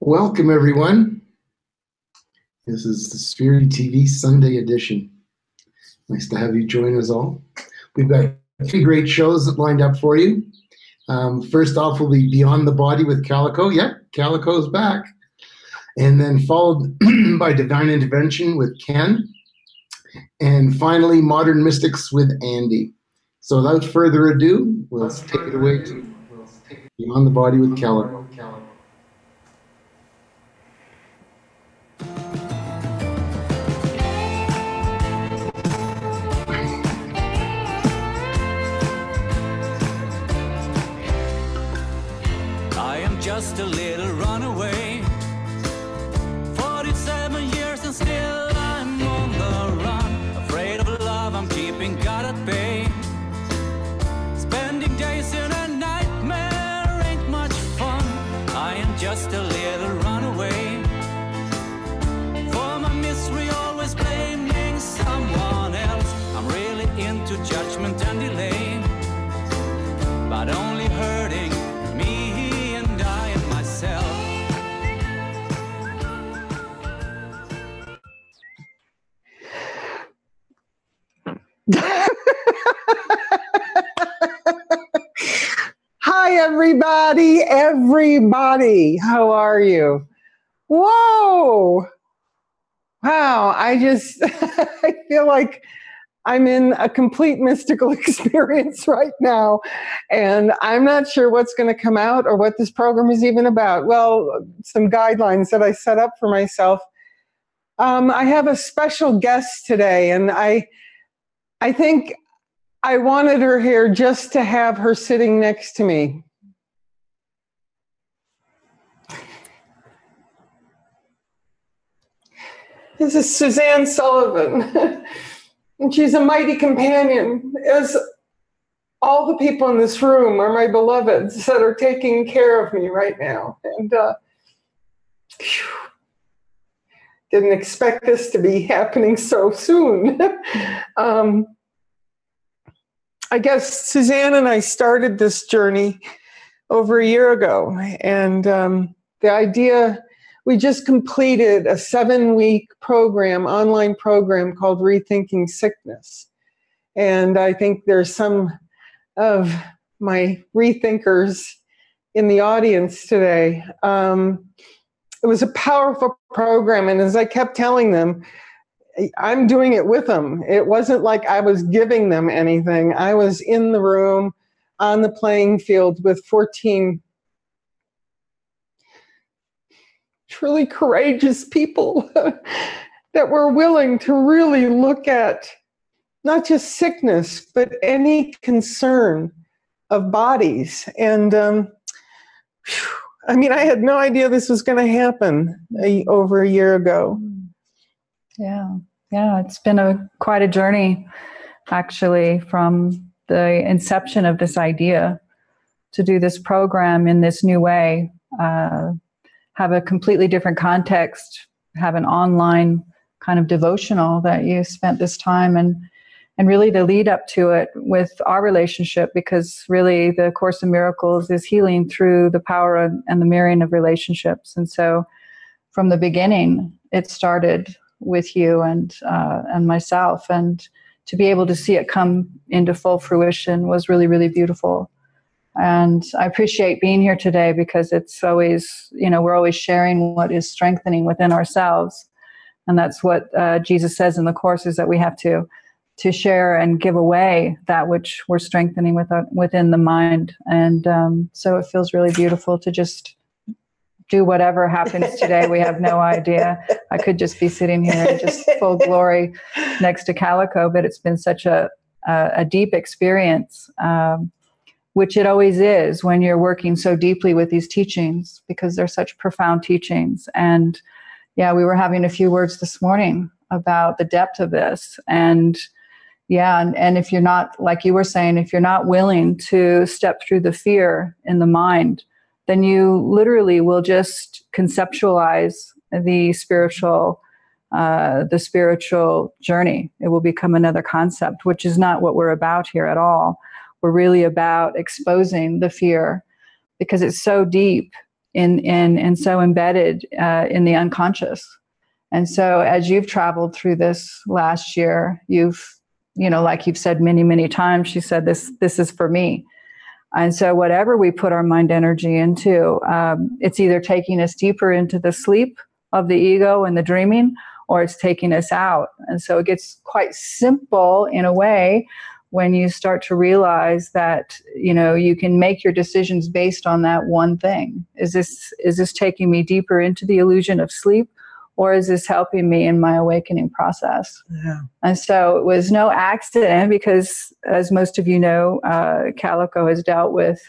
Welcome, everyone. This is the SpiriTV Sunday edition. Nice to have you join us all. We've got 3 great shows lined up for you. First off will be Beyond the Body with Calico. Yep, Calico's back. And then followed by Divine Intervention with Ken. And finally, Modern Mystics with Andy. So without further ado, we'll take it away to Beyond the Body with Calico. Just a little runaway, 47 years and still I'm on the run. Afraid of love, I'm keeping God at bay. Spending days in a nightmare ain't much fun. I am just a little runaway. For my misery, always blaming someone else. I'm really into judgment and delay, but only hurting me. Hi, everybody. How are you? Whoa. Wow. I feel like I'm in a complete mystical experience right now, and I'm not sure what's going to come out or what this program is even about. Well, some guidelines that I set up for myself. I have a special guest today, and I think I wanted her here just to have her sitting next to me. This is Suzanne Sullivan, and she's a mighty companion, as all the people in this room are my beloveds that are taking care of me right now. And didn't expect this to be happening so soon. I guess Suzanne and I started this journey over a year ago, and the idea, we just completed a 7-week program, online program called Rethinking Sickness. And I think there's some of my rethinkers in the audience today. It was a powerful program, and as I kept telling them, I'm doing it with them. It wasn't like I was giving them anything. I was in the room, on the playing field with 14 truly courageous people that were willing to really look at not just sickness, but any concern of bodies. And I mean, I had no idea this was going to happen over a year ago. Yeah, it's been quite a journey, actually, from the inception of this idea to do this program in this new way, have a completely different context, have an online kind of devotional that you spent this time, and really the lead up to it with our relationship, because really the Course in Miracles is healing through the power and the mirroring of relationships. And so from the beginning, it started with you and myself, and to be able to see it come into full fruition was really, really beautiful. And I appreciate being here today, because it's always, we're always sharing what is strengthening within ourselves. And that's what Jesus says in the Course, is that we have to share and give away that which we're strengthening within the mind. And so it feels really beautiful to just do whatever happens today. We have no idea. I could just be sitting here in just full glory next to Calico, but it's been such a deep experience, which it always is when you're working so deeply with these teachings, because they're such profound teachings. And yeah, we were having a few words this morning about the depth of this. And yeah, and if you're not, like you were saying, if you're not willing to step through the fear in the mind, then you literally will just conceptualize the spiritual journey. It will become another concept, which is not what we're about here at all. We're really about exposing the fear, because it's so deep and so embedded in the unconscious. And so as you've traveled through this last year, like you've said many, many times, she said, this is for me. And so whatever we put our mind energy into, it's either taking us deeper into the sleep of the ego and the dreaming, or it's taking us out. And so it gets quite simple in a way when you start to realize that, you can make your decisions based on that one thing. Is this taking me deeper into the illusion of sleep? Or is this helping me in my awakening process? Yeah. And so it was no accident because, as most of you know, Calico has dealt with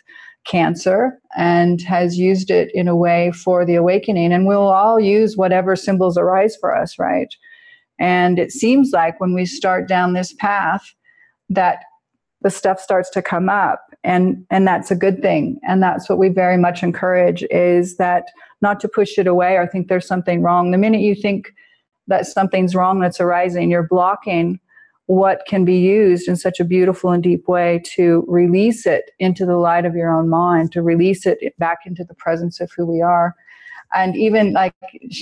cancer and has used it in a way for the awakening. And we'll all use whatever symbols arise for us, right? And it seems like when we start down this path that the stuff starts to come up, and that's a good thing. And that's what we very much encourage, is that not to push it away or think there's something wrong. The minute you think that something's wrong that's arising, you're blocking what can be used in such a beautiful and deep way to release it into the light of your own mind, to release it back into the presence of who we are. And even like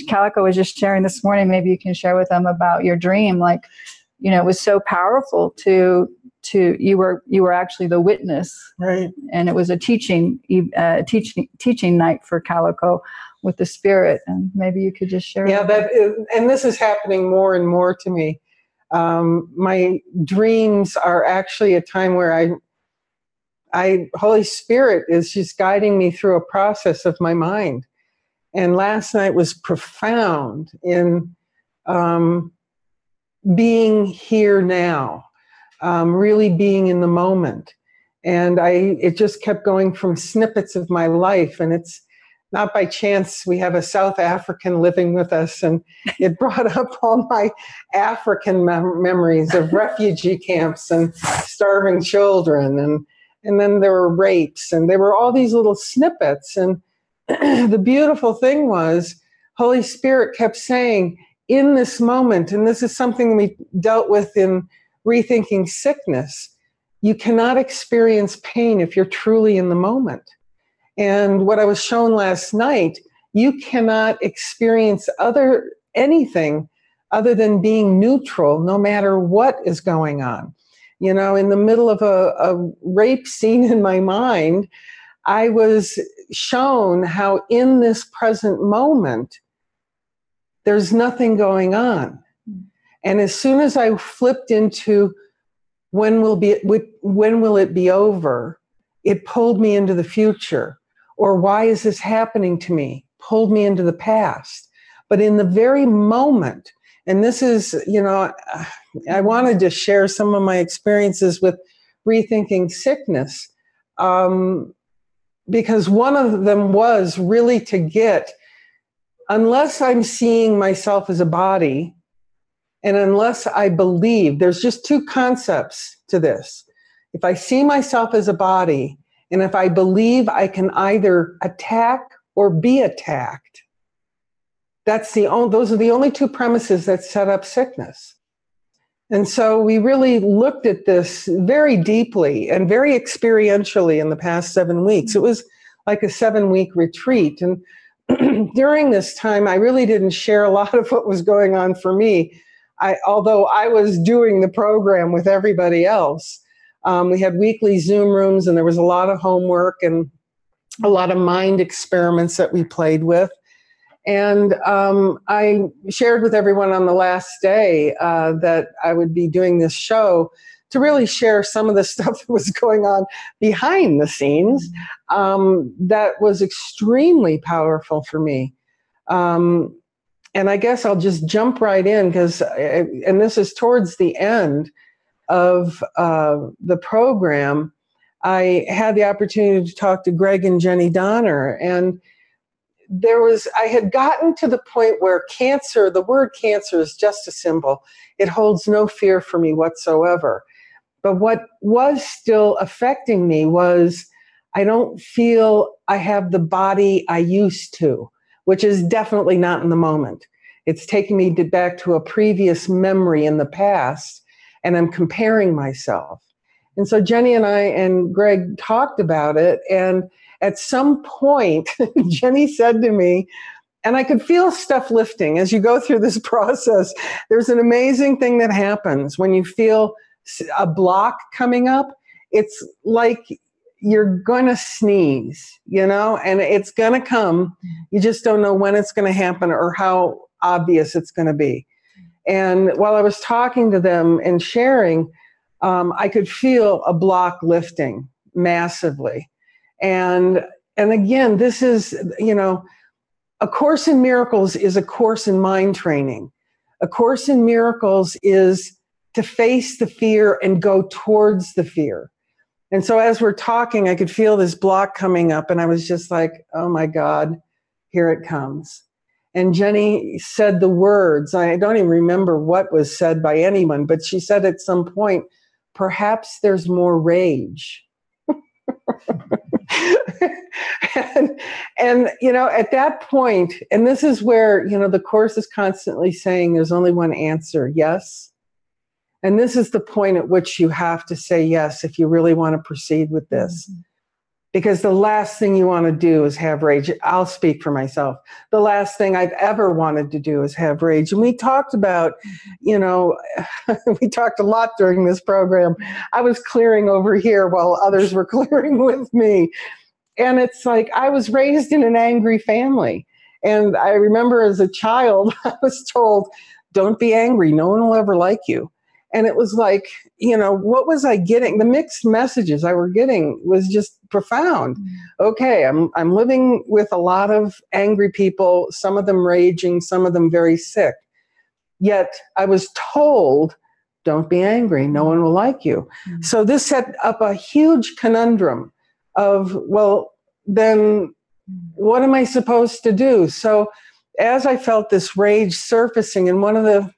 Calico was just sharing this morning, maybe you can share with them about your dream. Like, it was so powerful to you were actually the witness, Right. And it was a teaching night for Calico with the spirit. And maybe you could just share. Yeah, and this is happening more and more to me. My dreams are actually a time where Holy Spirit is just guiding me through a process of my mind. And last night was profound in being here now, really being in the moment. And it just kept going from snippets of my life. And it's not by chance we have a South African living with us. And it brought up all my African memories of refugee camps and starving children. And then there were rapes, and there were all these little snippets. And the beautiful thing was Holy Spirit kept saying, in this moment, and this is something we dealt with in Rethinking Sickness, you cannot experience pain if you're truly in the moment. And what I was shown last night, you cannot experience anything other than being neutral, no matter what is going on. In the middle of a rape scene in my mind, I was shown how in this present moment, there's nothing going on. And as soon as I flipped into when will it be over, it pulled me into the future. Or why is this happening to me? Pulled me into the past. But in the very moment, and this is, I wanted to share some of my experiences with Rethinking Sickness, because one of them was really to get, unless I'm seeing myself as a body, and unless I believe, there's just two concepts to this. If I see myself as a body, and if I believe I can either attack or be attacked, those are the only two premises that set up sickness. And so we really looked at this very deeply and very experientially in the past 7 weeks. It was like a 7-week retreat. And during this time, I really didn't share a lot of what was going on for me. Although I was doing the program with everybody else. We had weekly Zoom rooms, and there was a lot of homework and a lot of mind experiments that we played with. And I shared with everyone on the last day that I would be doing this show to really share some of the stuff that was going on behind the scenes that was extremely powerful for me. And I guess I'll just jump right in and this is towards the end of the program. I had the opportunity to talk to Greg and Jenny Donner, and I had gotten to the point where the word cancer is just a symbol. It holds no fear for me whatsoever. But what was still affecting me was I don't feel I have the body I used to, which is definitely not in the moment. It's taking me back to a previous memory in the past, and I'm comparing myself. And so Jenny and I and Greg talked about it. And at some point, Jenny said to me, and I could feel stuff lifting as you go through this process. There's an amazing thing that happens when you feel a block coming up. It's like you're going to sneeze, you know, and it's going to come. You just don't know when it's going to happen or how obvious it's going to be. And while I was talking to them and sharing, I could feel a block lifting massively. And again, this is, you know, A Course in Miracles is a course in mind training. A Course in Miracles is to face the fear and go towards the fear. And so as we're talking, I could feel this block coming up, and I was just like, oh my God, here it comes. And Jenny said the words, I don't even remember what was said by anyone, but she said at some point, perhaps there's more rage. and, you know, at that point, and this is where, you know, the Course is constantly saying there's only one answer, yes. And this is the point at which you have to say yes if you really want to proceed with this. Mm-hmm. Because the last thing you want to do is have rage. I'll speak for myself. The last thing I've ever wanted to do is have rage. And we talked about, you know, we talked a lot during this program. I was clearing over here while others were clearing with me. And it's like, I was raised in an angry family. And I remember as a child, I was told, don't be angry. No one will ever like you. And it was like, you know, what was I getting? The mixed messages I were getting was just profound. Okay, I'm living with a lot of angry people, some of them raging, some of them very sick. Yet I was told, don't be angry, no one will like you. Mm-hmm. So this set up a huge conundrum of, well, then what am I supposed to do? So as I felt this rage surfacing, and one of the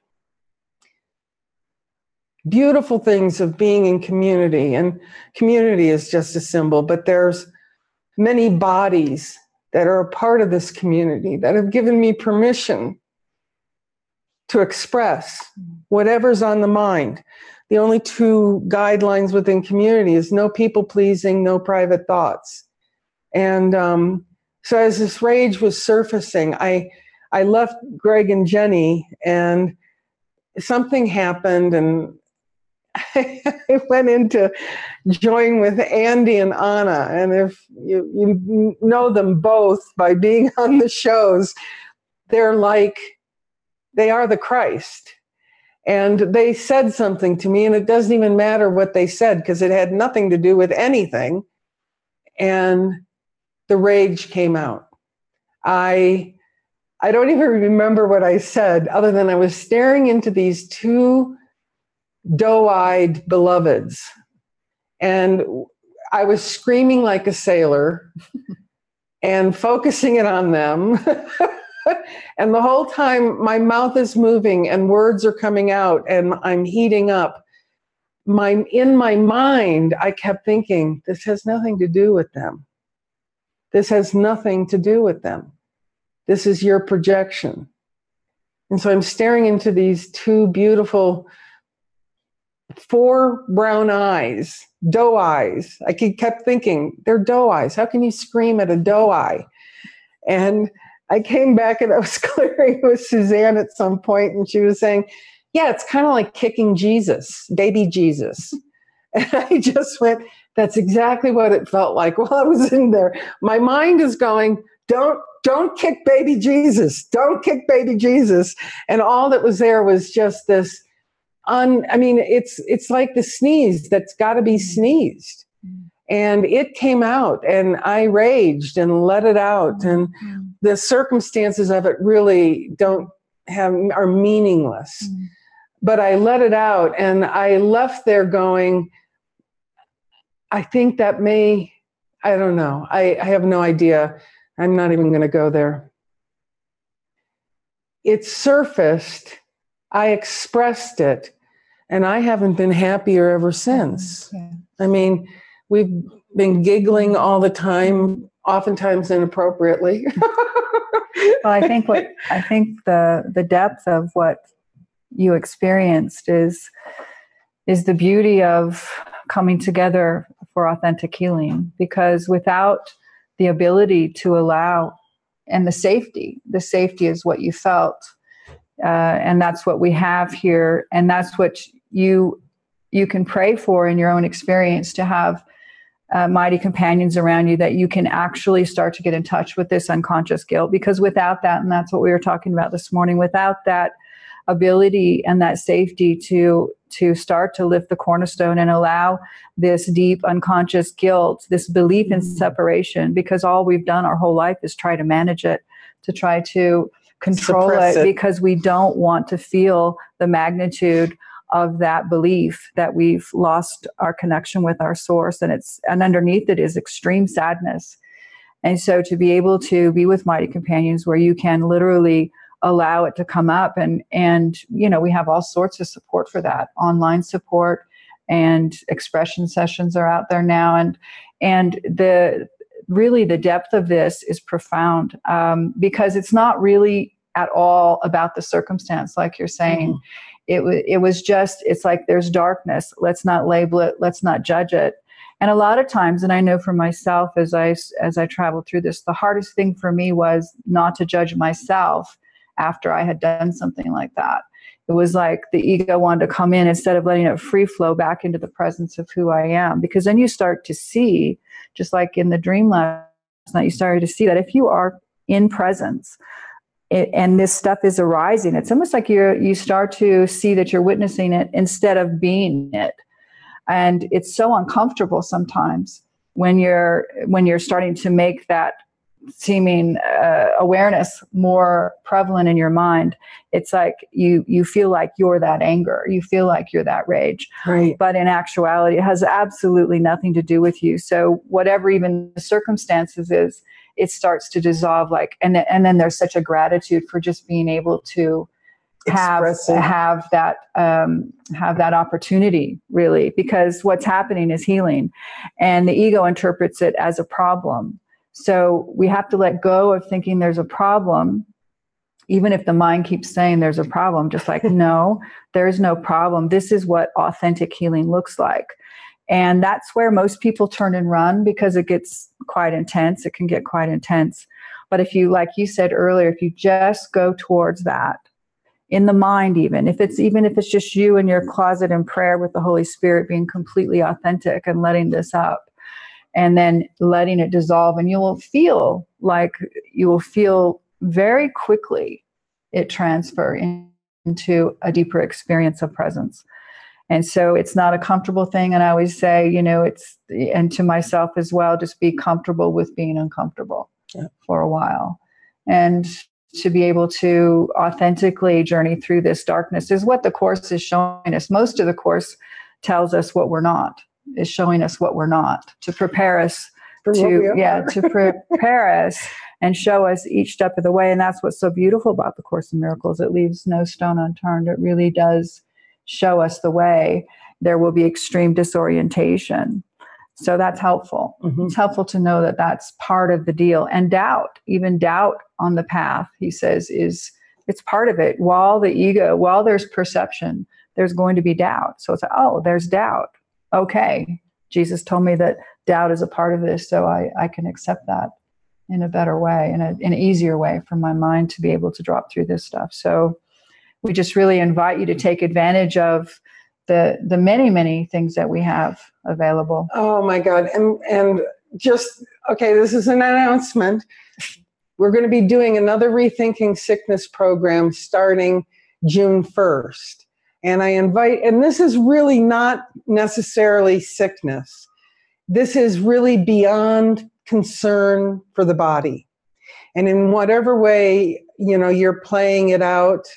beautiful things of being in community, and community is just a symbol, but there's many bodies that are a part of this community that have given me permission to express whatever's on the mind. The only two guidelines within community is no people pleasing, no private thoughts. And so as this rage was surfacing, I left Greg and Jenny, and something happened, and I went in to join with Andy and Anna. And if you know them both by being on the shows, they are the Christ. And they said something to me, and it doesn't even matter what they said because it had nothing to do with anything. And the rage came out. I don't even remember what I said, other than I was staring into these two doe-eyed beloveds, and I was screaming like a sailor and focusing it on them. And the whole time my mouth is moving and words are coming out and I'm heating up. In my mind, I kept thinking, this has nothing to do with them. This has nothing to do with them. This is your projection. And so I'm staring into these two beautiful 4 brown eyes, doe eyes. I kept thinking, they're doe eyes. How can you scream at a doe eye? And I came back and I was clearing with Suzanne at some point, and she was saying, yeah, it's kind of like kicking Jesus, baby Jesus. And I just went, that's exactly what it felt like while I was in there. My mind is going, don't kick baby Jesus. Don't kick baby Jesus. And all that was there was just this it's like the sneeze that's got to be sneezed. And it came out, and I raged and let it out. And the circumstances of it really are meaningless. But I let it out, and I left there going, I think that I don't know. I have no idea. I'm not even going to go there. It surfaced. I expressed it, and I haven't been happier ever since. Yeah. I mean, we've been giggling all the time, oftentimes inappropriately. Well, I think the depth of what you experienced is the beauty of coming together for authentic healing, because without the ability to allow, and the safety is what you felt, and that's what we have here, and that's what you can pray for in your own experience, to have mighty companions around you, that you can actually start to get in touch with this unconscious guilt. Because without that, and that's what we were talking about this morning, without that ability and that safety to start to lift the cornerstone and allow this deep unconscious guilt, this belief in separation, because all we've done our whole life is try to manage it, to try to control it, because we don't want to feel the magnitude of that belief that we've lost our connection with our source. And underneath it is extreme sadness. And so to be able to be with mighty companions where you can literally allow it to come up, and we have all sorts of support for that, online support, and expression sessions are out there now. And the depth of this is profound, because it's not really at all about the circumstance, like you're saying. Mm-hmm. It was just, it's like, there's darkness. Let's not label it. Let's not judge it. And a lot of times, and I know for myself, as I traveled through this, the hardest thing for me was not to judge myself after I had done something like that. It was like the ego wanted to come in instead of letting it free flow back into the presence of who I am. Because then you start to see, just like in the dream last night, you started to see that if you are in presence, and this stuff is arising, it's almost like you start to see that you're witnessing it instead of being it. And it's so uncomfortable sometimes when you're starting to make that seeming awareness more prevalent in your mind. It's like you feel like you're that anger, you feel like you're that rage, right? But in actuality, it has absolutely nothing to do with you. So whatever even the circumstances is, it starts to dissolve. And then there's such a gratitude for just being able to have that opportunity, really, because what's happening is healing, and the ego interprets it as a problem. So we have to let go of thinking there's a problem, even if the mind keeps saying there's a problem, just like, no, there's no problem. This is what authentic healing looks like. And that's where most people turn and run, because it gets quite intense. It can get quite intense. But if you, like you said earlier, if you just go towards that in the mind, even if it's just you in your closet in prayer with the Holy Spirit, being completely authentic and letting this up, and then letting it dissolve, and you will feel very quickly it transfer into a deeper experience of presence. And so it's not a comfortable thing. And I always say, and to myself as well, just be comfortable with being uncomfortable for a while. And to be able to authentically journey through this darkness is what the Course is showing us. Most of the Course tells us what we're not, is showing us what we're not, to prepare us to prepare us and show us each step of the way. And that's what's so beautiful about the Course in Miracles. It leaves no stone unturned. It really does show us the way. There will be extreme disorientation. So that's helpful. Mm-hmm. It's helpful to know that that's part of the deal. And even doubt on the path, he says, it's part of it. While there's perception, there's going to be doubt. So it's there's doubt. Okay. Jesus told me that doubt is a part of this, so I can accept that in a better way, in an easier way for my mind to be able to drop through this stuff. So we just really invite you to take advantage of the many, many things that we have available. Oh my God. And just, okay, this is an announcement. We're going to be doing another Rethinking Sickness program starting June 1st. And and this is really not necessarily sickness. This is really beyond concern for the body. And in whatever way, you're playing it out,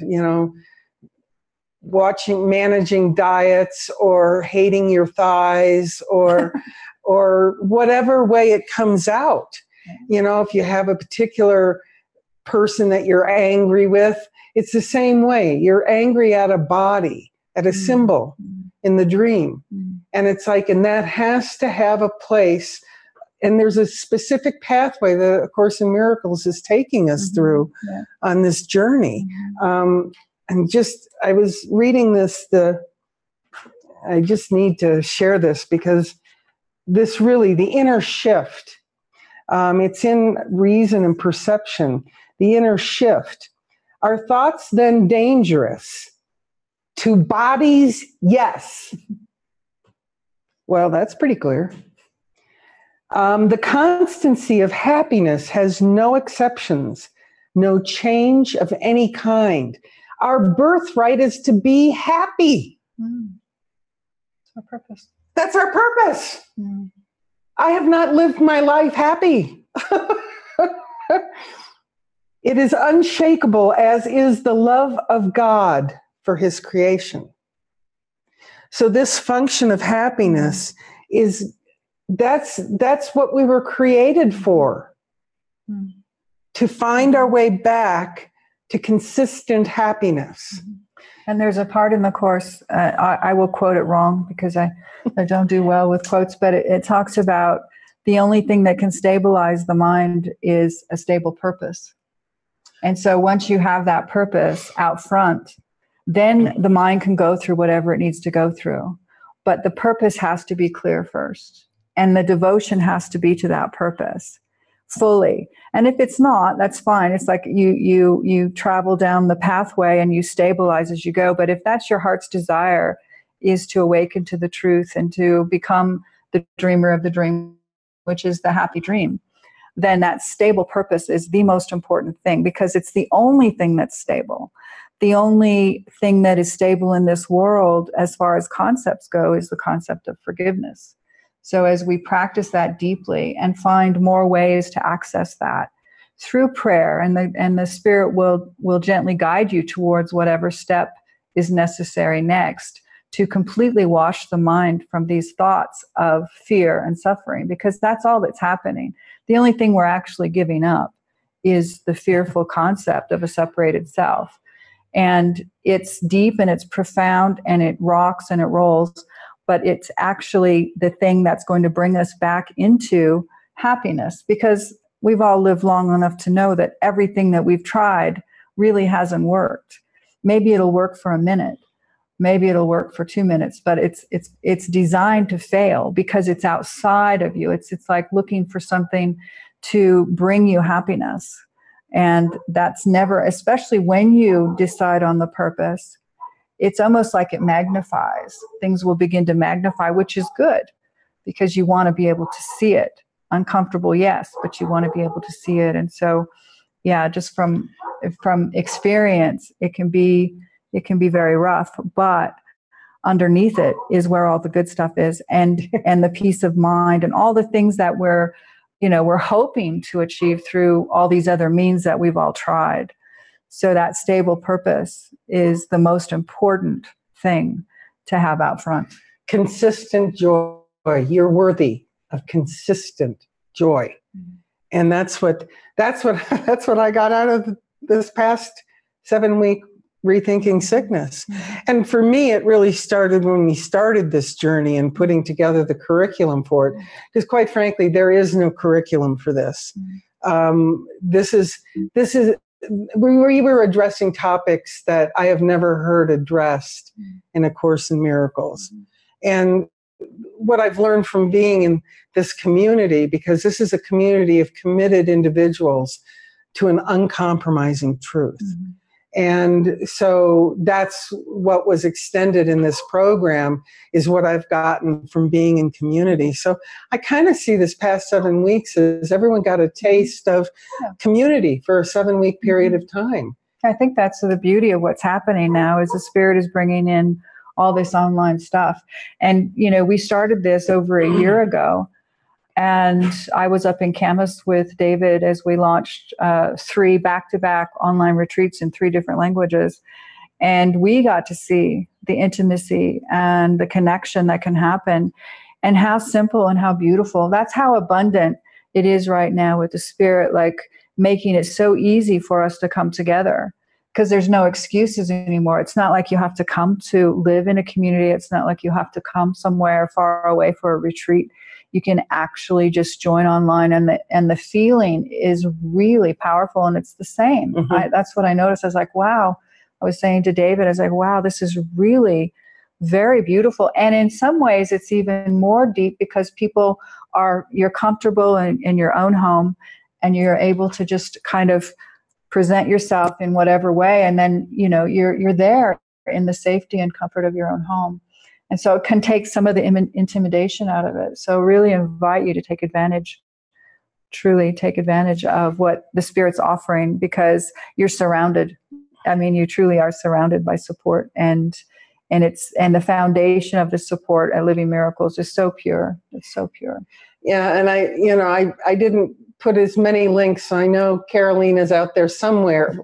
managing diets, or hating your thighs, or whatever way it comes out. If you have a particular person that you're angry with, it's the same way. You're angry at a body, at a symbol in the dream. And it's like, and that has to have a place. And there's a specific pathway that A Course in Miracles is taking us through on this journey. And I was reading this, I just need to share this because this really, the inner shift, it's in reason and perception, the inner shift. Are thoughts then dangerous? To bodies, yes. Well, that's pretty clear. The constancy of happiness has no exceptions, no change of any kind. Our birthright is to be happy. That's our purpose. That's our purpose. I have not lived my life happy. It is unshakable, as is the love of God for his creation. So this function of happiness is, that's what we were created for. To find our way back to consistent happiness. And there's a part in the course, I will quote it wrong because I don't do well with quotes, but it talks about the only thing that can stabilize the mind is a stable purpose. And so once you have that purpose out front, then the mind can go through whatever it needs to go through. But the purpose has to be clear first. And the devotion has to be to that purpose fully. And if it's not, that's fine. It's like you travel down the pathway and you stabilize as you go. But if that's your heart's desire, is to awaken to the truth and to become the dreamer of the dream, which is the happy dream, then that stable purpose is the most important thing, because it's the only thing that's stable. The only thing that is stable in this world, as far as concepts go, is the concept of forgiveness. So as we practice that deeply and find more ways to access that through prayer, and the Spirit will gently guide you towards whatever step is necessary next to completely wash the mind from these thoughts of fear and suffering, because that's all that's happening. The only thing we're actually giving up is the fearful concept of a separated self. And it's deep and it's profound and it rocks and it rolls, but it's actually the thing that's going to bring us back into happiness, because we've all lived long enough to know that everything that we've tried really hasn't worked. Maybe it'll work for a minute. Maybe it'll work for 2 minutes, but it's designed to fail because it's outside of you. It's like looking for something to bring you happiness. And that's never, especially when you decide on the purpose, it's almost like it magnifies. Things will begin to magnify, which is good because you want to be able to see it. Uncomfortable, yes, but you want to be able to see it. And so, yeah, just from experience, it can be very rough, but underneath it is where all the good stuff is, and the peace of mind and all the things that we're hoping to achieve through all these other means that we've all tried. So that stable purpose is the most important thing to have out front. Consistent joy. You're worthy of consistent joy. And that's what I got out of this past 7-week Rethinking Sickness. And for me, it really started when we started this journey and putting together the curriculum for it. Because quite frankly, there is no curriculum for this. We were addressing topics that I have never heard addressed in A Course in Miracles. And what I've learned from being in this community, because this is a community of committed individuals to an uncompromising truth. And so that's what was extended in this program, is what I've gotten from being in community. So I kind of see this past 7 weeks as everyone got a taste of community for a 7-week period of time. I think that's the beauty of what's happening now, is the Spirit is bringing in all this online stuff. And, we started this over a year ago. And I was up in Camas with David as we launched 3 back-to-back online retreats in 3 different languages. And we got to see the intimacy and the connection that can happen, and how simple and how beautiful. That's how abundant it is right now with the Spirit, like making it so easy for us to come together, because there's no excuses anymore. It's not like you have to come to live in a community. It's not like you have to come somewhere far away for a retreat. You can actually just join online, and the feeling is really powerful, and it's the same. That's what I noticed. I was like, wow. I was saying to David, I was like, wow, this is really very beautiful. And in some ways, it's even more deep because you're comfortable in your own home, and you're able to just kind of present yourself in whatever way. And then, you're there in the safety and comfort of your own home. And so it can take some of the intimidation out of it. So really invite you to truly take advantage of what the Spirit's offering, because you're surrounded. I mean, you truly are surrounded by support, and the foundation of the support at Living Miracles is so pure. It's so pure. Yeah, and I didn't put as many links. I know Carolina's out there somewhere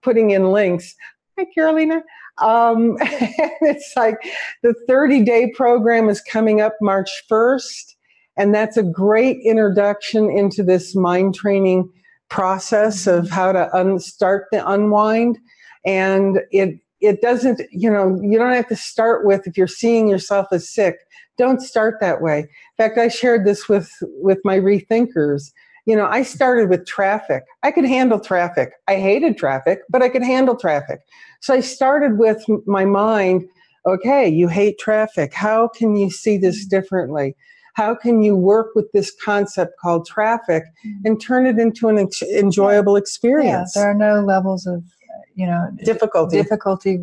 putting in links. Hi, Carolina. It's like the 30-day program is coming up March 1st, and that's a great introduction into this mind training process of how to start the unwind. And it doesn't, you don't have to start with, if you're seeing yourself as sick, don't start that way. In fact, I shared this with my rethinkers. I started with traffic. I could handle traffic. I hated traffic, but I could handle traffic. So I started with my mind, okay, you hate traffic. How can you see this differently? How can you work with this concept called traffic and turn it into an enjoyable experience? Yeah, there are no levels of difficulty.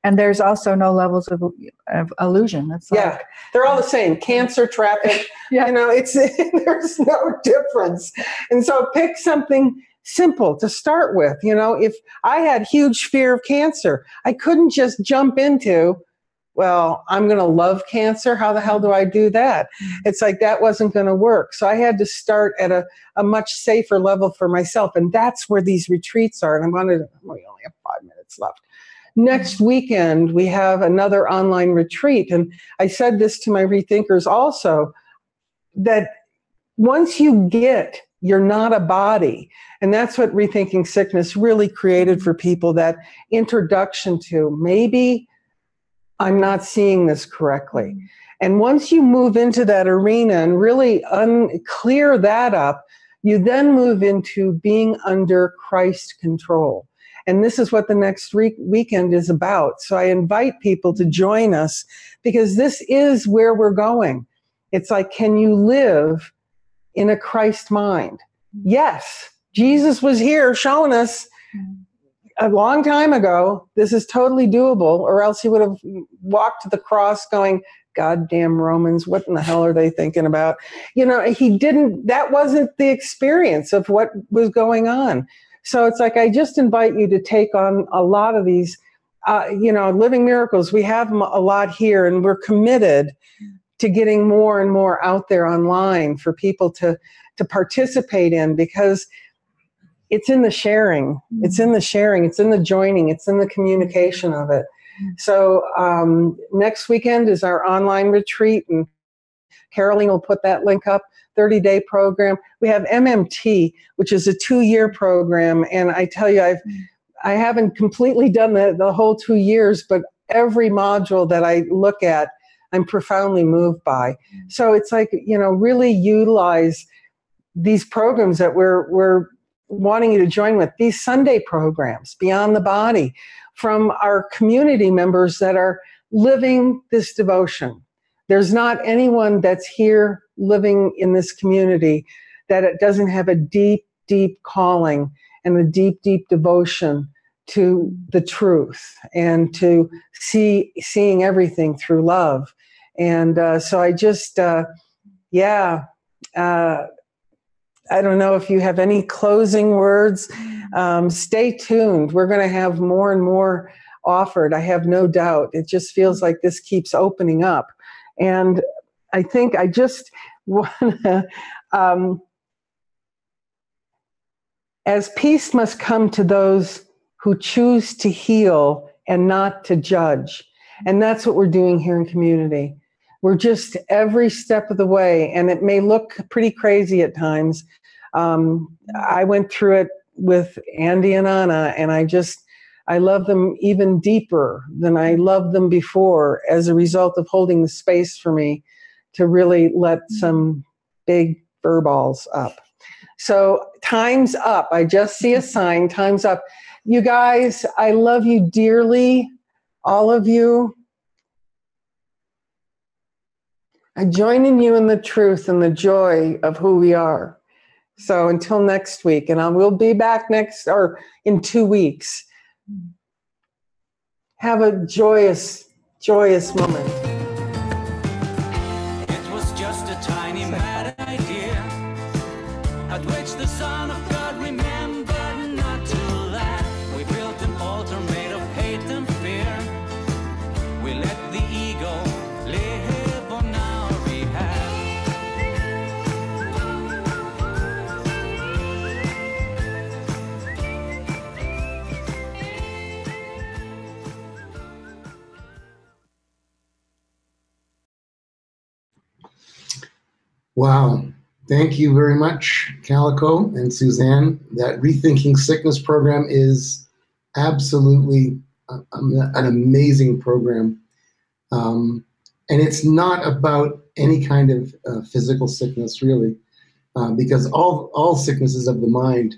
And there's also no levels of illusion. It's like, they're all the same. Cancer, traffic, there's no difference. And so pick something simple to start with. If I had huge fear of cancer, I couldn't just jump into, well, I'm going to love cancer. How the hell do I do that? It's like that wasn't going to work. So I had to start at a much safer level for myself. And that's where these retreats are. And we only have 5 minutes left. Next weekend, we have another online retreat. And I said this to my rethinkers also, that once you get, you're not a body. And that's what Rethinking Sickness really created for people, that introduction to, maybe I'm not seeing this correctly. And once you move into that arena and really clear that up, you then move into being under Christ control. And this is what the next weekend is about. So I invite people to join us, because this is where we're going. It's like, can you live in a Christ mind? Yes, Jesus was here showing us a long time ago, this is totally doable, or else he would have walked to the cross going, goddamn Romans, what in the hell are they thinking about? He didn't, that wasn't the experience of what was going on. So it's like, I just invite you to take on a lot of these, Living Miracles. We have a lot here, and we're committed to getting more and more out there online for people to participate in, because it's in the sharing. It's in the sharing. It's in the joining. It's in the communication of it. So next weekend is our online retreat, and Caroline will put that link up. 30-day program. We have MMT, which is a 2-year program. And I tell you, I haven't completely done the whole 2 years, but every module that I look at, I'm profoundly moved by. So it's like, really utilize these programs that we're wanting you to join with. These Sunday programs, Beyond the Body, from our community members that are living this devotion. There's not anyone that's here living in this community that it doesn't have a deep, deep calling and a deep, deep devotion to the truth and to seeing everything through love. And so I just, I don't know if you have any closing words. Stay tuned. We're going to have more and more offered. I have no doubt. It just feels like this keeps opening up. And I think I just want to, as peace must come to those who choose to heal and not to judge. And that's what we're doing here in community. We're just every step of the way, and it may look pretty crazy at times. I went through it with Andy and Anna, and I love them even deeper than I loved them before as a result of holding the space for me to really let some big fur balls up. So time's up. I just see a sign. Time's up. You guys, I love you dearly, all of you. I join in you in the truth and the joy of who we are. So until next week, and we'll be back in 2 weeks. Have a joyous moment. It was just a tiny mad idea at which the Son of God remembered not to laugh. We built an altar made of hate and fear. We let the ego live on our behalf. Wow. Thank you very much, Calico and Suzanne. That Rethinking Sickness program is absolutely an amazing program. And it's not about any kind of physical sickness, really, because all sickness is of the mind.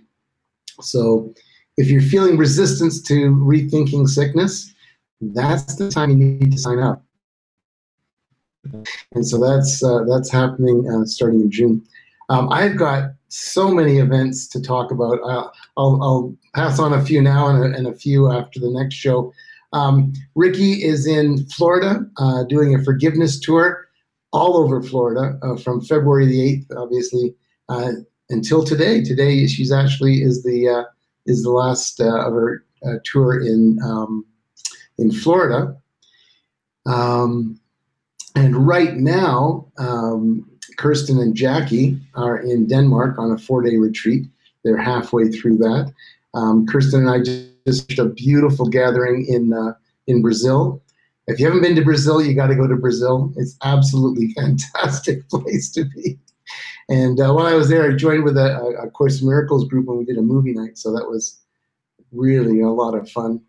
So if you're feeling resistance to rethinking sickness, that's the time you need to sign up. And so that's happening starting in June. I've got so many events to talk about. I'll pass on a few now and a few after the next show. Ricky is in Florida doing a forgiveness tour all over Florida from February the 8th, obviously, until today. Today she's actually is the last of her tour in Florida. And right now, Kirsten and Jackie are in Denmark on a 4-day retreat. They're halfway through that. Kirsten and I just had a beautiful gathering in Brazil. If you haven't been to Brazil, you got to go to Brazil. It's absolutely fantastic place to be. And while I was there, I joined with a Course in Miracles group when we did a movie night. So that was really a lot of fun.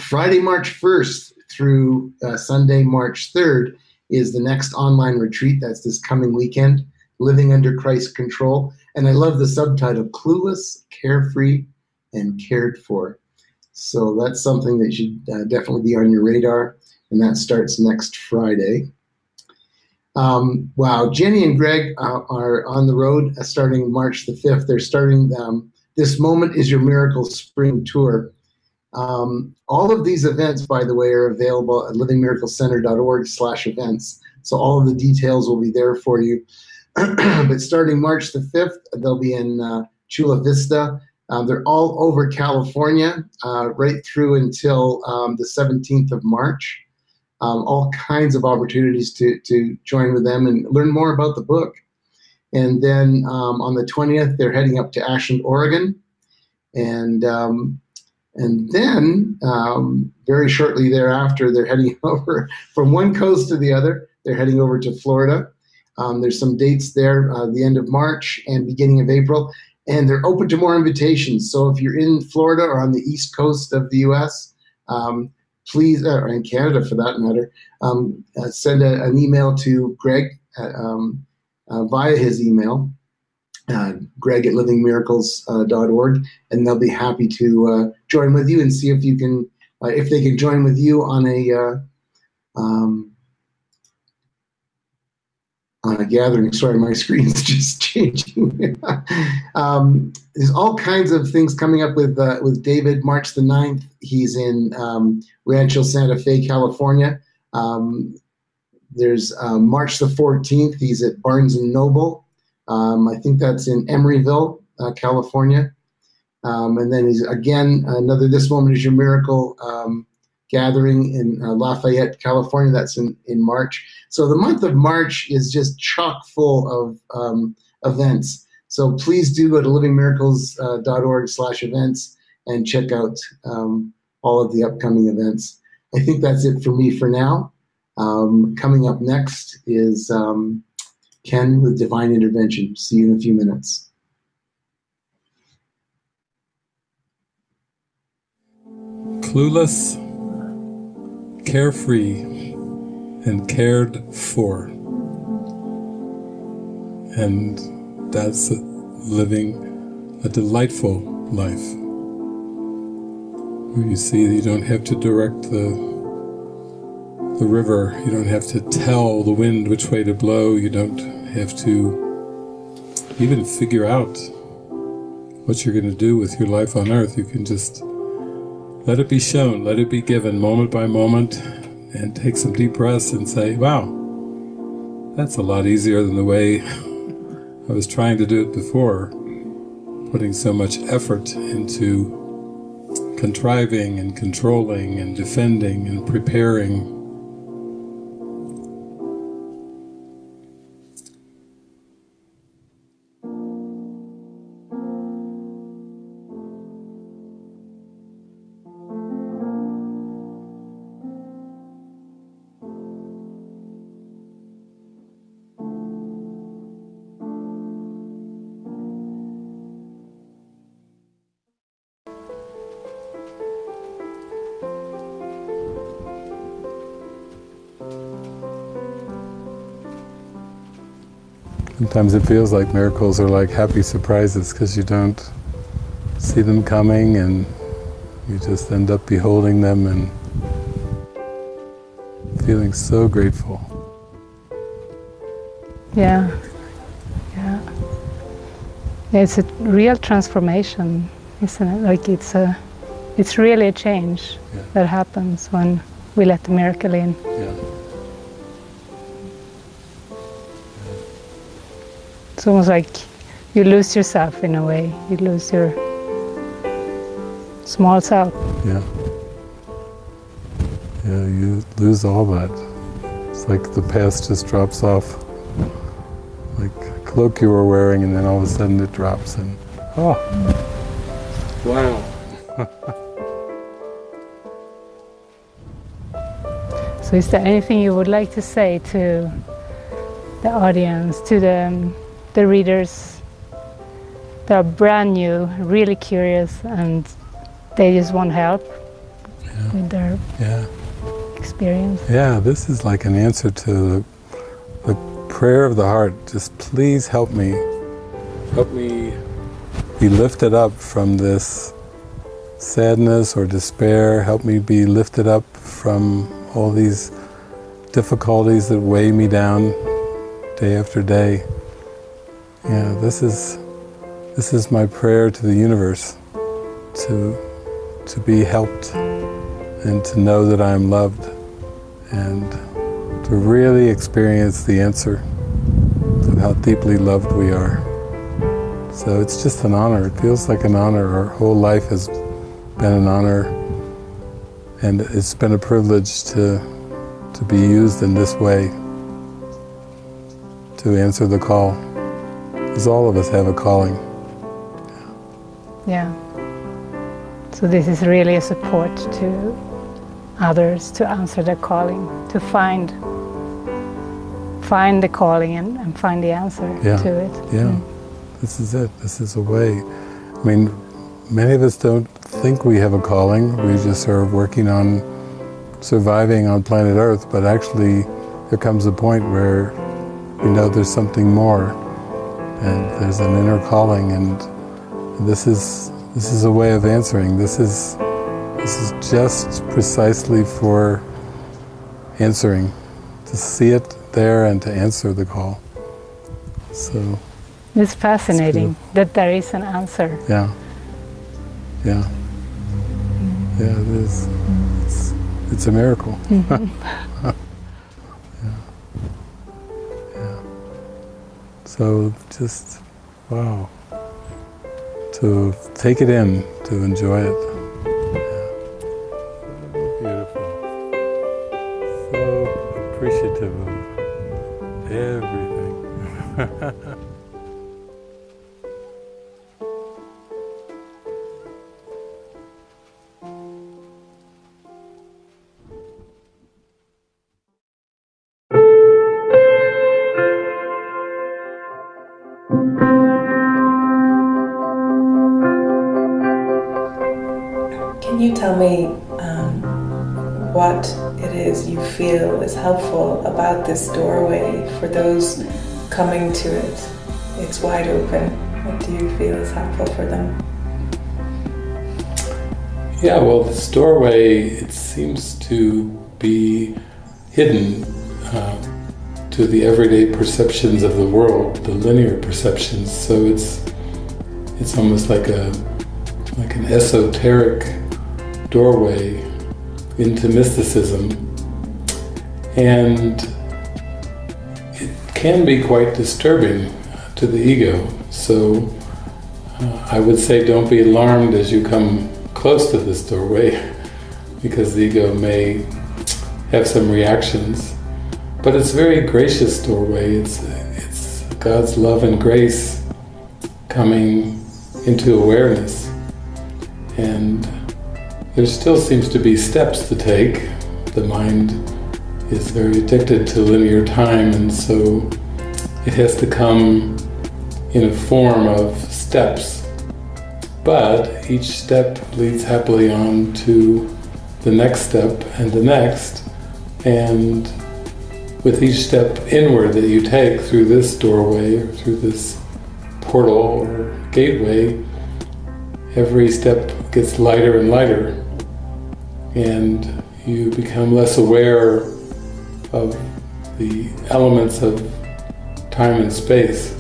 Friday, March 1st through Sunday, March 3rd is the next online retreat. That's this coming weekend, Living Under Christ's Control. And I love the subtitle, Clueless, Carefree, and Cared For. So that's something that should definitely be on your radar. And that starts next Friday. Wow, Jenny and Greg are on the road starting March the 5th. They're starting This Moment is Your Miracle Spring Tour. All of these events, by the way, are available at livingmiraclecenter.org/events. So all of the details will be there for you. But starting March the 5th, they'll be in Chula Vista. They're all over California, right through until the 17th of March. All kinds of opportunities to join with them and learn more about the book. And then on the 20th, they're heading up to Ashland, Oregon. And then very shortly thereafter, they're heading over from one coast to the other. They're heading over to Florida. There's some dates there, the end of March and beginning of April, and they're open to more invitations. So if you're in Florida or on the East Coast of the U.S., please, or in Canada for that matter, send an email to Greg via his email, greg@livingmiracles.org, and they'll be happy to join with you and see if you can, if they can join with you on a gathering. Sorry, my screen's just changing. There's all kinds of things coming up with David. March the 9th, he's in Rancho Santa Fe, California. There's March the 14th, he's at Barnes & Noble. I think that's in Emeryville, California. And then he's again, another This Moment is Your Miracle gathering in Lafayette, California. That's in March. So the month of March is just chock full of events. So please do go to livingmiracles.org/events and check out all of the upcoming events. I think that's it for me for now. Coming up next is Ken with Divine Intervention. See you in a few minutes. Clueless, carefree, and cared for. And that's living a delightful life, where you see you don't have to direct the the river. You don't have to tell the wind which way to blow. You don't have to even figure out what you're going to do with your life on earth. You can just let it be shown, let it be given moment by moment, and take some deep breaths and say, wow, that's a lot easier than the way I was trying to do it before, putting so much effort into contriving and controlling and defending and preparing. Sometimes it feels like miracles are like happy surprises because you don't see them coming and you just end up beholding them and feeling so grateful. Yeah. It's a real transformation, isn't it? Like it's really a change that happens when we let the miracle in. Yeah. It's almost like you lose yourself in a way. You lose your small self. Yeah. Yeah, you lose all that. It's like the past just drops off. Like a cloak you were wearing and then all of a sudden it drops and, oh, wow. So is there anything you would like to say to the audience, to the readers that are brand new, really curious, and they just want help with their experience? Yeah, this is like an answer to the prayer of the heart. Just please help me. Help me be lifted up from this sadness or despair. Help me be lifted up from all these difficulties that weigh me down day after day. Yeah, this is my prayer to the universe, to be helped and to know that I am loved and to really experience the answer of how deeply loved we are. So it's just an honor. It feels like an honor. Our whole life has been an honor, and it's been a privilege to be used in this way to answer the call. Because all of us have a calling. Yeah. So this is really a support to others to answer their calling, to find the calling and find the answer to it. Yeah, this is it. This is a way. I mean, many of us don't think we have a calling. We just are working on surviving on planet Earth, but actually there comes a point where we know there's something more, and there's an inner calling, and this is a way of answering. This is just precisely for answering, to see it there and to answer the call. So it's fascinating that there is an answer. Yeah, it is. It's a miracle. So just, wow, to take it in, to enjoy it. Beautiful. So appreciative of everything. Can you tell me what it is you feel is helpful about this doorway for those coming to it? It's wide open. What do you feel is helpful for them? Yeah, well, this doorway, it seems to be hidden to the everyday perceptions of the world, the linear perceptions. So it's almost like an esoteric doorway into mysticism, and it can be quite disturbing to the ego. So I would say don't be alarmed as you come close to this doorway, because the ego may have some reactions. But it's a very gracious doorway. It's God's love and grace coming into awareness. And there still seems to be steps to take. The mind is very addicted to linear time, and so it has to come in a form of steps. But each step leads happily on to the next step and the next. And with each step inward that you take through this doorway or through this portal or gateway, every step gets lighter and lighter, and you become less aware of the elements of time and space.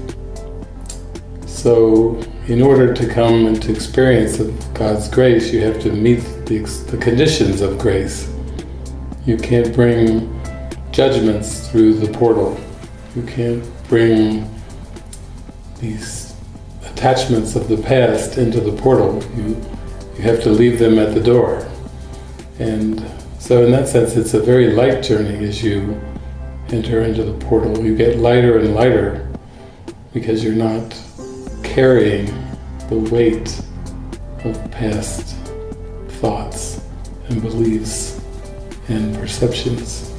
So in order to come into experience of God's grace, you have to meet the conditions of grace. You can't bring judgments through the portal. You can't bring these attachments of the past into the portal. You have to leave them at the door. And so in that sense, it's a very light journey as you enter into the portal. You get lighter and lighter because you're not carrying the weight of past thoughts and beliefs and perceptions.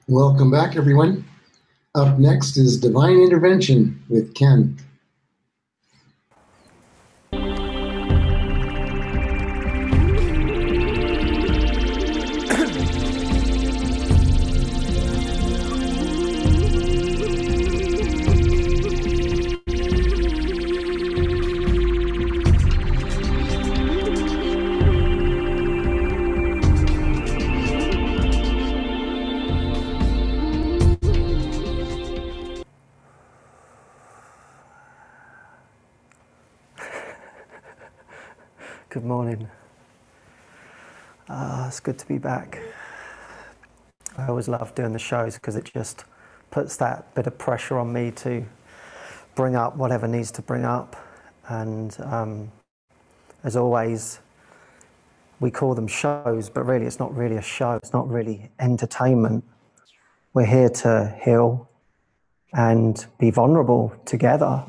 Welcome back, everyone. Up next is Divine Intervention with Ken. Good morning. It's good to be back. I always love doing the shows because it just puts that bit of pressure on me to bring up whatever needs to bring up. And as always, we call them shows, but really it's not really a show. It's not really entertainment. We're here to heal and be vulnerable together.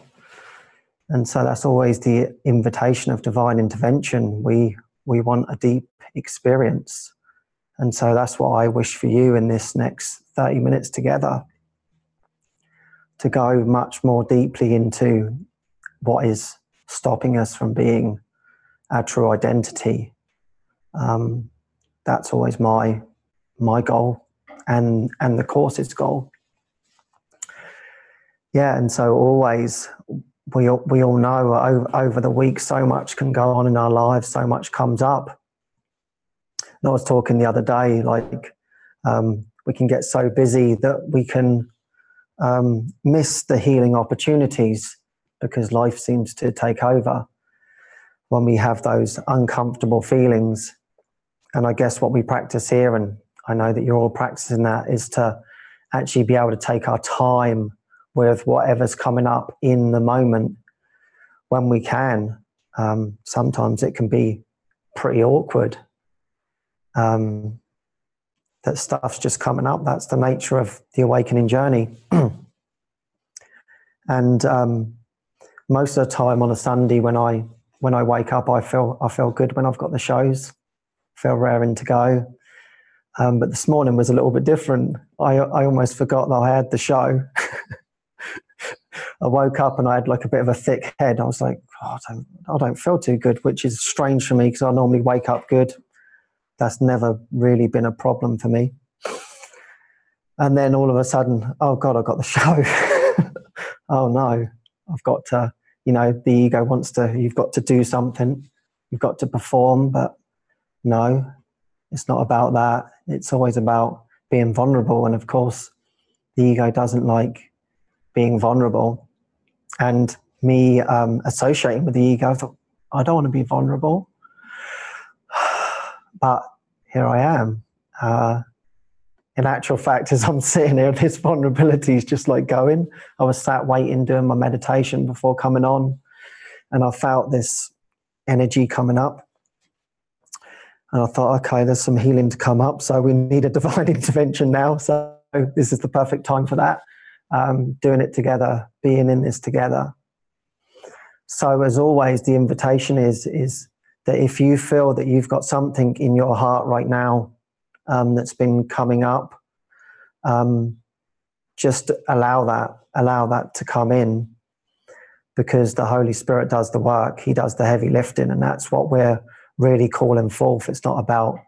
And so that's always the invitation of divine intervention. We want a deep experience. And so that's what I wish for you in this next 30 minutes together, to go much more deeply into what is stopping us from being our true identity. That's always my goal and the course's goal. Yeah, and so always we all know over the week so much can go on in our lives, so much comes up. And I was talking the other day, like we can get so busy that we can miss the healing opportunities because life seems to take over when we have those uncomfortable feelings. And I guess what we practice here, and I know that you're all practicing that, is to actually be able to take our time with whatever's coming up in the moment when we can. Sometimes it can be pretty awkward. That stuff's just coming up. That's the nature of the awakening journey. And most of the time on a Sunday when I wake up, I feel good when I've got the shows, feel raring to go. But this morning was a little bit different. I almost forgot that I had the show. I woke up and I had like a bit of a thick head. I was like, oh, I don't feel too good, which is strange for me because I normally wake up good. That's never really been a problem for me. And then all of a sudden, oh God, I've got the show. Oh no, I've got to, the ego wants to, you've got to do something. You've got to perform, but no, it's not about that. It's always about being vulnerable. And of course, the ego doesn't like being vulnerable. And me associating with the ego, I thought, I don't want to be vulnerable. But here I am. In actual fact, as I'm sitting here, this vulnerability is just like going. I was sat waiting, doing my meditation before coming on, and I felt this energy coming up. And I thought, okay, there's some healing to come up, so we need a divine intervention now. So this is the perfect time for that. Doing it together, being in this together. So as always, the invitation is that if you feel that you've got something in your heart right now that's been coming up, just allow that to come in, because the Holy Spirit does the work. He does the heavy lifting, and that's what we're really calling forth. It's not about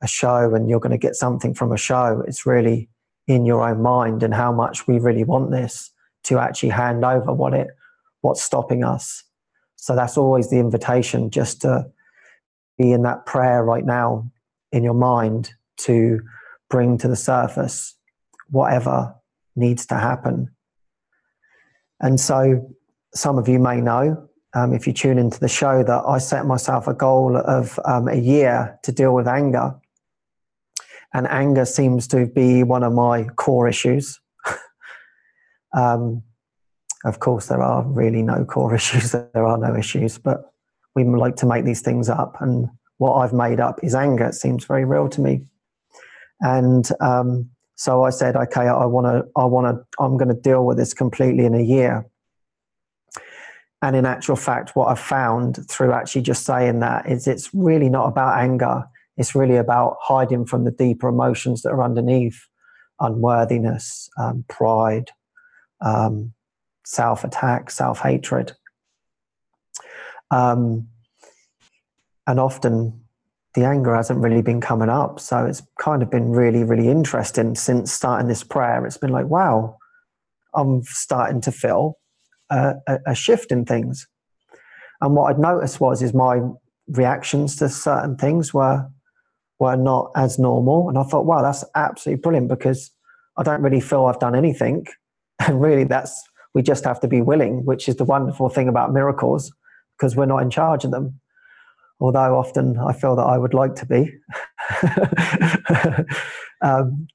a show and you're going to get something from a show. It's really in your own mind and how much we really want this to actually hand over what's stopping us. So that's always the invitation, just to be in that prayer right now in your mind to bring to the surface whatever needs to happen. And so some of you may know, if you tune into the show, that I set myself a goal of a year to deal with anger. And anger seems to be one of my core issues. Of course, there are really no core issues. There are no issues, but we like to make these things up. And what I've made up is anger. It seems very real to me. And so I said, okay, I'm going to deal with this completely in a year. And in actual fact, what I've found through actually just saying that is it's really not about anger. It's really about hiding from the deeper emotions that are underneath unworthiness, pride, self-attack, self-hatred. And often the anger hasn't really been coming up. So it's kind of been really, really interesting since starting this prayer. It's been like, wow, I'm starting to feel a shift in things. And what I'd noticed is my reactions to certain things were not as normal. And I thought, wow, that's absolutely brilliant, because I don't really feel I've done anything. And really we just have to be willing, which is the wonderful thing about miracles, because we're not in charge of them. Although often I feel that I would like to be.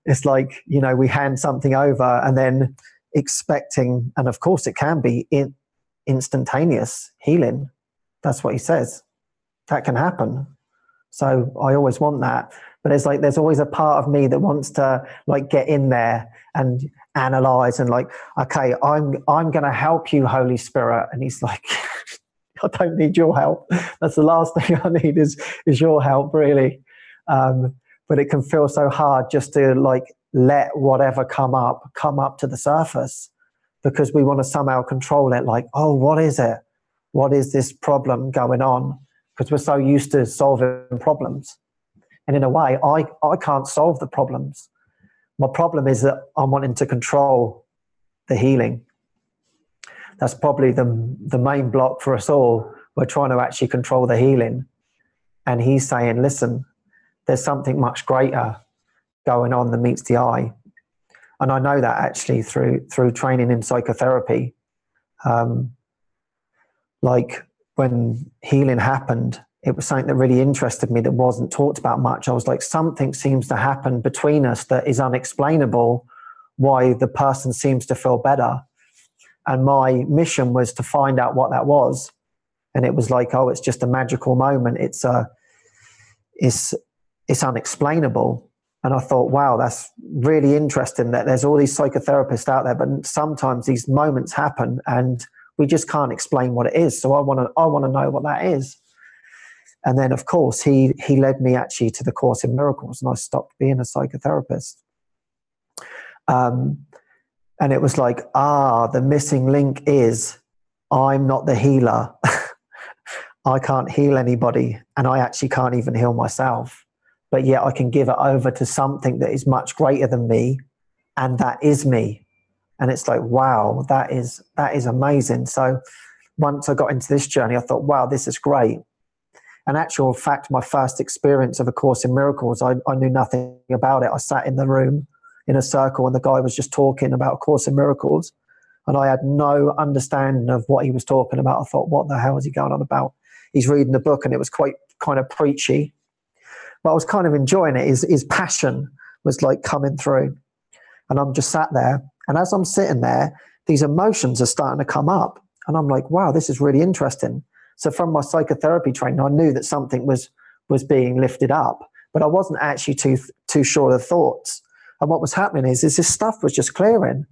It's like, we hand something over and then expecting, and of course it can be instantaneous healing. That's what he says. That can happen. So I always want that. But there's always a part of me that wants to get in there and analyze and okay, I'm going to help you, Holy Spirit. And he's like, I don't need your help. That's the last thing I need is your help, really. But it can feel so hard just to let whatever come up to the surface, because we want to somehow control it. Oh, what is it? What is this problem going on? Because we're so used to solving problems. And in a way, I can't solve the problems. My problem is that I'm wanting to control the healing. That's probably the main block for us all. We're trying to actually control the healing. And he's saying, listen, there's something much greater going on than meets the eye. And I know that actually through training in psychotherapy. When healing happened, it was something that really interested me that wasn't talked about much. I was like, something seems to happen between us that is unexplainable, why the person seems to feel better. And my mission was to find out what that was. And it was like, oh, it's just a magical moment. It's unexplainable. And I thought, wow, that's really interesting that there's all these psychotherapists out there, but sometimes these moments happen and we just can't explain what it is. So I want to know what that is. And then, of course, he led me actually to the Course in Miracles, and I stopped being a psychotherapist. And it was like, the missing link is I'm not the healer. I can't heal anybody, and I actually can't even heal myself. But yet I can give it over to something that is much greater than me, and that is me. And it's like, wow, that is amazing. So once I got into this journey, I thought, wow, this is great. And actual fact, my first experience of A Course in Miracles, I knew nothing about it. I sat in the room in a circle and the guy was just talking about A Course in Miracles. And I had no understanding of what he was talking about. I thought, what the hell is he going on about? He's reading the book and it was quite kind of preachy. But I was kind of enjoying it. His passion was coming through. And I'm just sat there. And as I'm sitting there, these emotions are starting to come up. And I'm like, wow, this is really interesting. So from my psychotherapy training, I knew that something was being lifted up, but I wasn't actually too sure of the thoughts. And what was happening is this stuff was just clearing.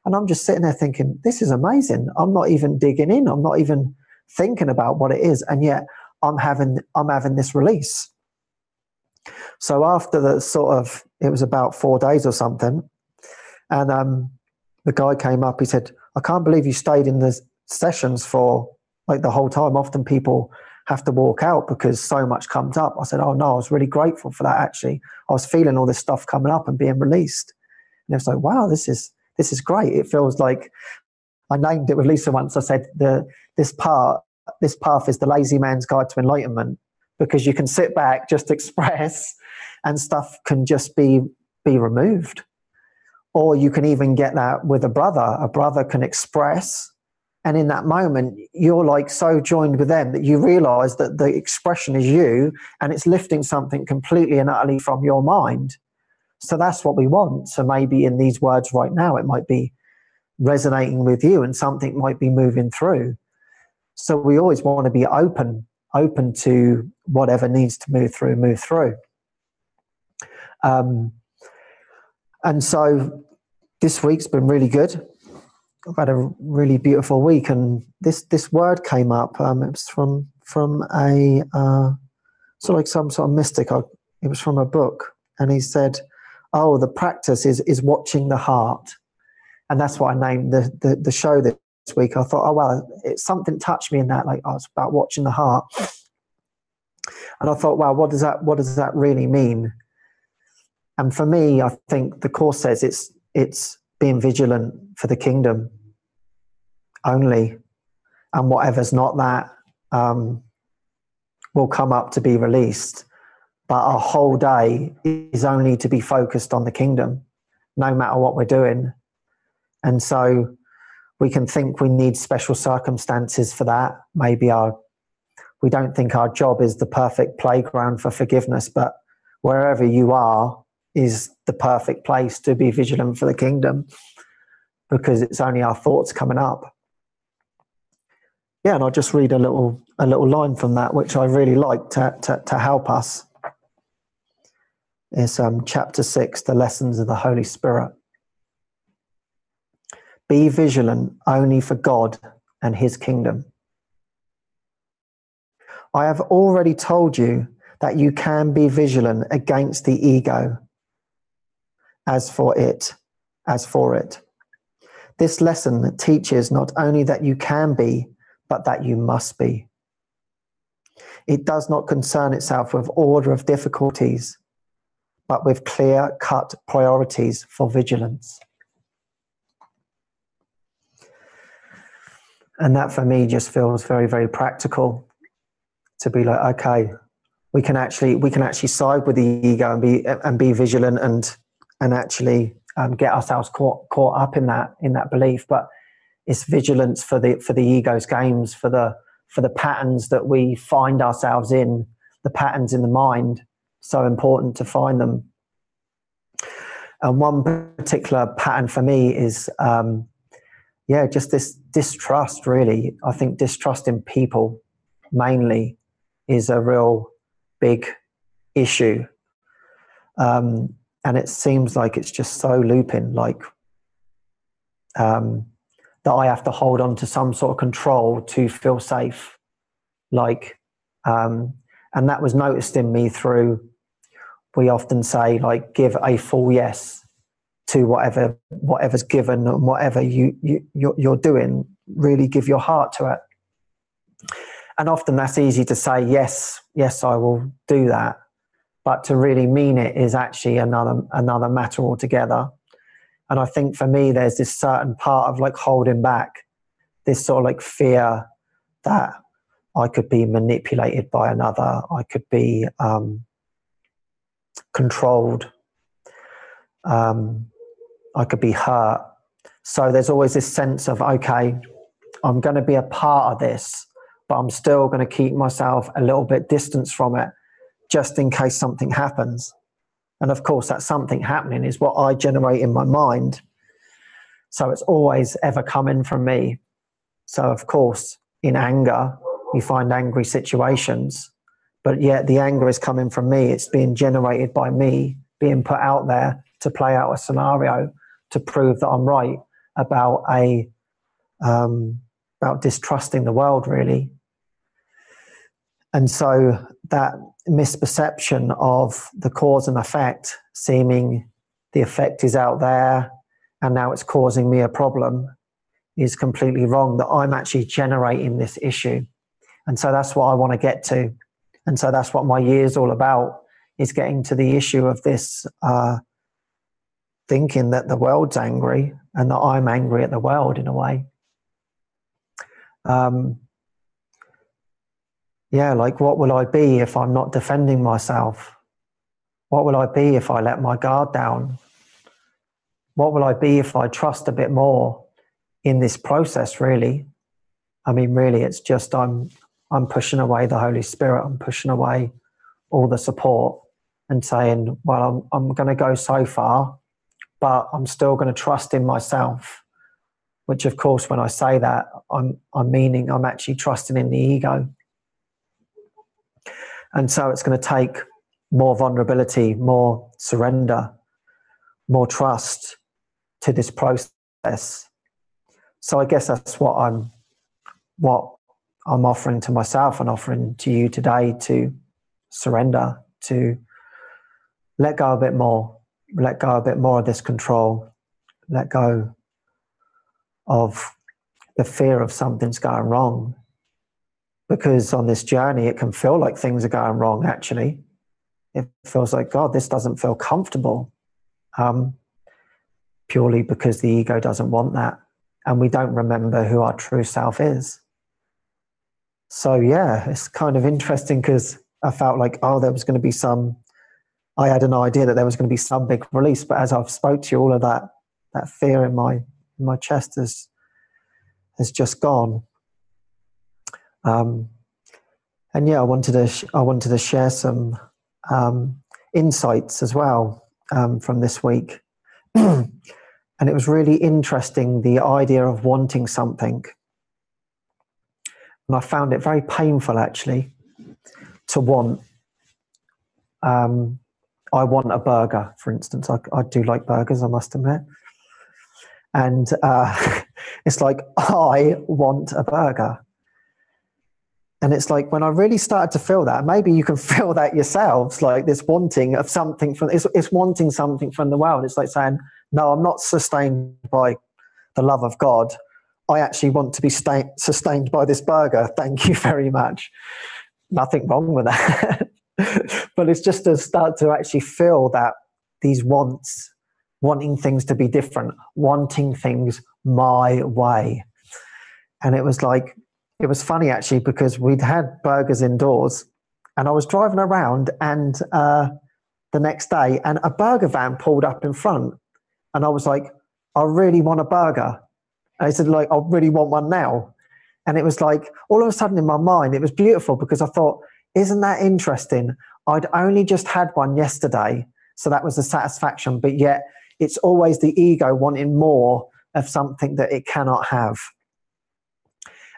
And I'm just sitting there thinking, this is amazing. I'm not even digging in. I'm not even thinking about what it is. And yet I'm having this release. So after it was about 4 days or something. And the guy came up, he said, I can't believe you stayed in the sessions for the whole time. Often people have to walk out because so much comes up. I said, oh no, I was really grateful for that actually. I was feeling all this stuff coming up and being released. And it was like, wow, this is great. It feels like, I named it with Lisa once, I said, this path is the lazy man's guide to enlightenment, because you can sit back, just express, and stuff can just be removed. Or you can even get that with a brother. A brother can express, and in that moment, you're so joined with them that you realize that the expression is you, and it's lifting something completely and utterly from your mind. So that's what we want. So maybe in these words right now, it might be resonating with you and something might be moving through. So we always want to be open to whatever needs to move through. And so this week's been really good. I've had a really beautiful week, and this word came up. It was from a some sort of mystic. It was from a book, and he said, oh, the practice is watching the heart. And that's what I named the show this week. I thought, oh, well, something touched me in that. Like, oh, it's about watching the heart. And I thought, wow, what does that really mean? And for me, I think the Course says it's being vigilant for the kingdom only. And whatever's not that will come up to be released. But our whole day is only to be focused on the kingdom, no matter what we're doing. And so we can think we need special circumstances for that. Maybe we don't think our job is the perfect playground for forgiveness, but wherever you are is the perfect place to be vigilant for the kingdom, because it's only our thoughts coming up. Yeah, and I'll just read a little line from that, which I really like to help us. It's chapter 6, the lessons of the Holy Spirit. Be vigilant only for God and his kingdom. I have already told you that you can be vigilant against the ego as for it. This lesson teaches not only that you can be, but that you must be. It does not concern itself with order of difficulties, but with clear-cut priorities for vigilance. And that for me just feels very, very practical, to be like, okay, we can actually side with the ego and be vigilant and actually get ourselves caught up in that belief. But it's vigilance for the ego's games, for the patterns that we find ourselves in, the patterns in the mind. So important to find them. And one particular pattern for me is just this distrust, really. I think distrust in people mainly is a real big issue. And it seems like it's just so looping, like that I have to hold on to some sort of control to feel safe. And that was noticed in me through, we often say, like, give a full yes to whatever's given, and whatever you're doing, really give your heart to it. And often that's easy to say, yes, I will do that. But to really mean it is actually another matter altogether. And I think for me, there's this certain part of like holding back, this sort of like fear that I could be manipulated by another, I could be controlled, I could be hurt. So there's always this sense of, okay, I'm going to be a part of this, but I'm still going to keep myself a little bit distanced from it, just in case something happens. And of course, that something happening is what I generate in my mind. So it's always ever coming from me. So of course, in anger, you find angry situations, but yet the anger is coming from me. It's being generated by me, being put out there to play out a scenario to prove that I'm right about about distrusting the world, really. And so that misperception of the cause and effect, seeming the effect is out there and now it's causing me a problem, is completely wrong, that I'm actually generating this issue. And so that's what I want to get to. And so that's what my year's all about, is getting to the issue of this thinking that the world's angry and that I'm angry at the world in a way. Like, what will I be if I'm not defending myself? What will I be if I let my guard down? What will I be if I trust a bit more in this process, really? I mean, really, it's just I'm pushing away the Holy Spirit. I'm pushing away all the support and saying, well, I'm going to go so far, but I'm still going to trust in myself. Which, of course, when I say that, I'm meaning I'm actually trusting in the ego. And so it's going to take more vulnerability, more surrender, more trust to this process. So I guess that's what I'm offering to myself and offering to you today, to surrender, to let go a bit more, let go a bit more of this control, let go of the fear of something's going wrong. Because on this journey, it can feel like things are going wrong, actually. It feels like, God, this doesn't feel comfortable. Purely because the ego doesn't want that. And we don't remember who our true self is. So yeah, it's kind of interesting because I felt like, oh, there was going to be I had an idea that there was going to be some big release, but as I've spoke to you, all of that fear in my chest has just gone. And yeah, I wanted to share some insights as well from this week. And it was really interesting, the idea of wanting something. And I found it very painful, actually, to want. I want a burger, for instance. I do like burgers, I must admit. And it's like, I want a burger. And it's like, when I really started to feel that, maybe you can feel that yourselves, like this wanting of something it's wanting something from the world. It's like saying, no, I'm not sustained by the love of God. I actually want to be sustained by this burger. Thank you very much. Nothing wrong with that. But it's just to start to actually feel that these wants, wanting things to be different, wanting things my way. And it was like, it was funny actually, because we'd had burgers indoors and I was driving around and the next day and a burger van pulled up in front and I was like, I really want a burger. And I said, like, I really want one now. And it was like, all of a sudden in my mind, it was beautiful because I thought, isn't that interesting? I'd only just had one yesterday. So that was the satisfaction, but yet it's always the ego wanting more of something that it cannot have.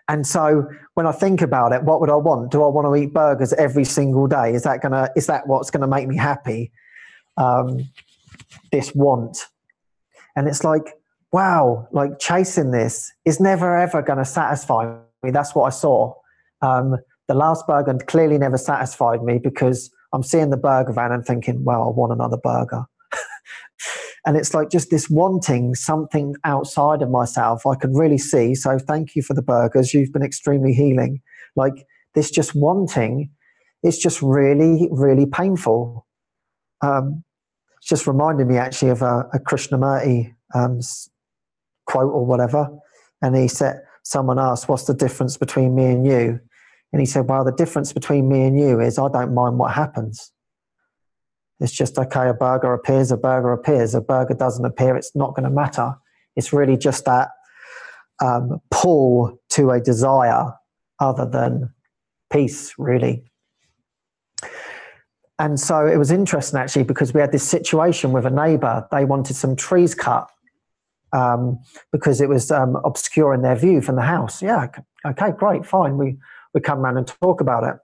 And so when I think about it, what would I want? Do I want to eat burgers every single day? Is that what's going to make me happy? This want. And it's like, wow, like chasing this is never ever going to satisfy me. That's what I saw. The last burger clearly never satisfied me because I'm seeing the burger van and thinking, well, I want another burger. And it's like just this wanting something outside of myself I can really see. So thank you for the burgers. You've been extremely healing. Like this just wanting, it's just really, really painful. It's just reminded me actually of a Krishnamurti quote or whatever. And he said, someone asked, what's the difference between me and you? And he said, well, the difference between me and you is I don't mind what happens. It's just, okay, a burger appears, a burger doesn't appear, it's not going to matter. It's really just that pull to a desire other than peace, really. And so it was interesting, actually, because we had this situation with a neighbour. They wanted some trees cut because it was obscuring their view from the house. Yeah, okay, great, fine. We come around and talk about it.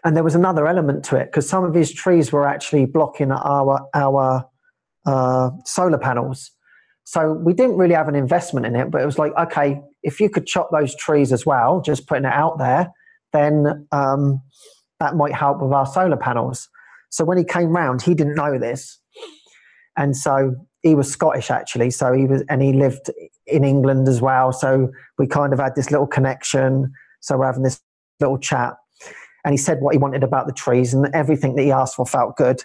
And there was another element to it because some of his trees were actually blocking our solar panels. So we didn't really have an investment in it, but it was like, okay, if you could chop those trees as well, just putting it out there, then that might help with our solar panels. So when he came round, he didn't know this. And so he was Scottish actually. So he lived in England as well. So we kind of had this little connection. So we're having this little chat. And he said what he wanted about the trees and everything that he asked for felt good.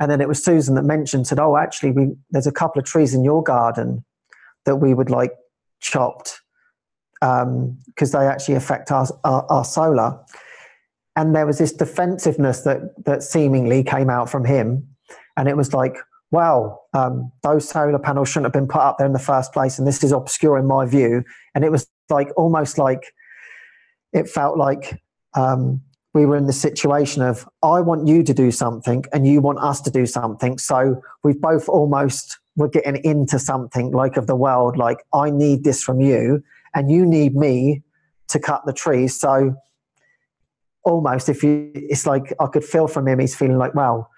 And then it was Susan that mentioned, said, oh, actually, there's a couple of trees in your garden that we would like chopped because they actually affect our solar. And there was this defensiveness that seemingly came out from him. And it was like, well, those solar panels shouldn't have been put up there in the first place. And this is obscuring my view. And it was like, almost like, it felt like we were in the situation of, I want you to do something and you want us to do something. So we both almost were getting into something like of the world, like I need this from you and you need me to cut the trees. So almost it's like I could feel from him, he's feeling like, well,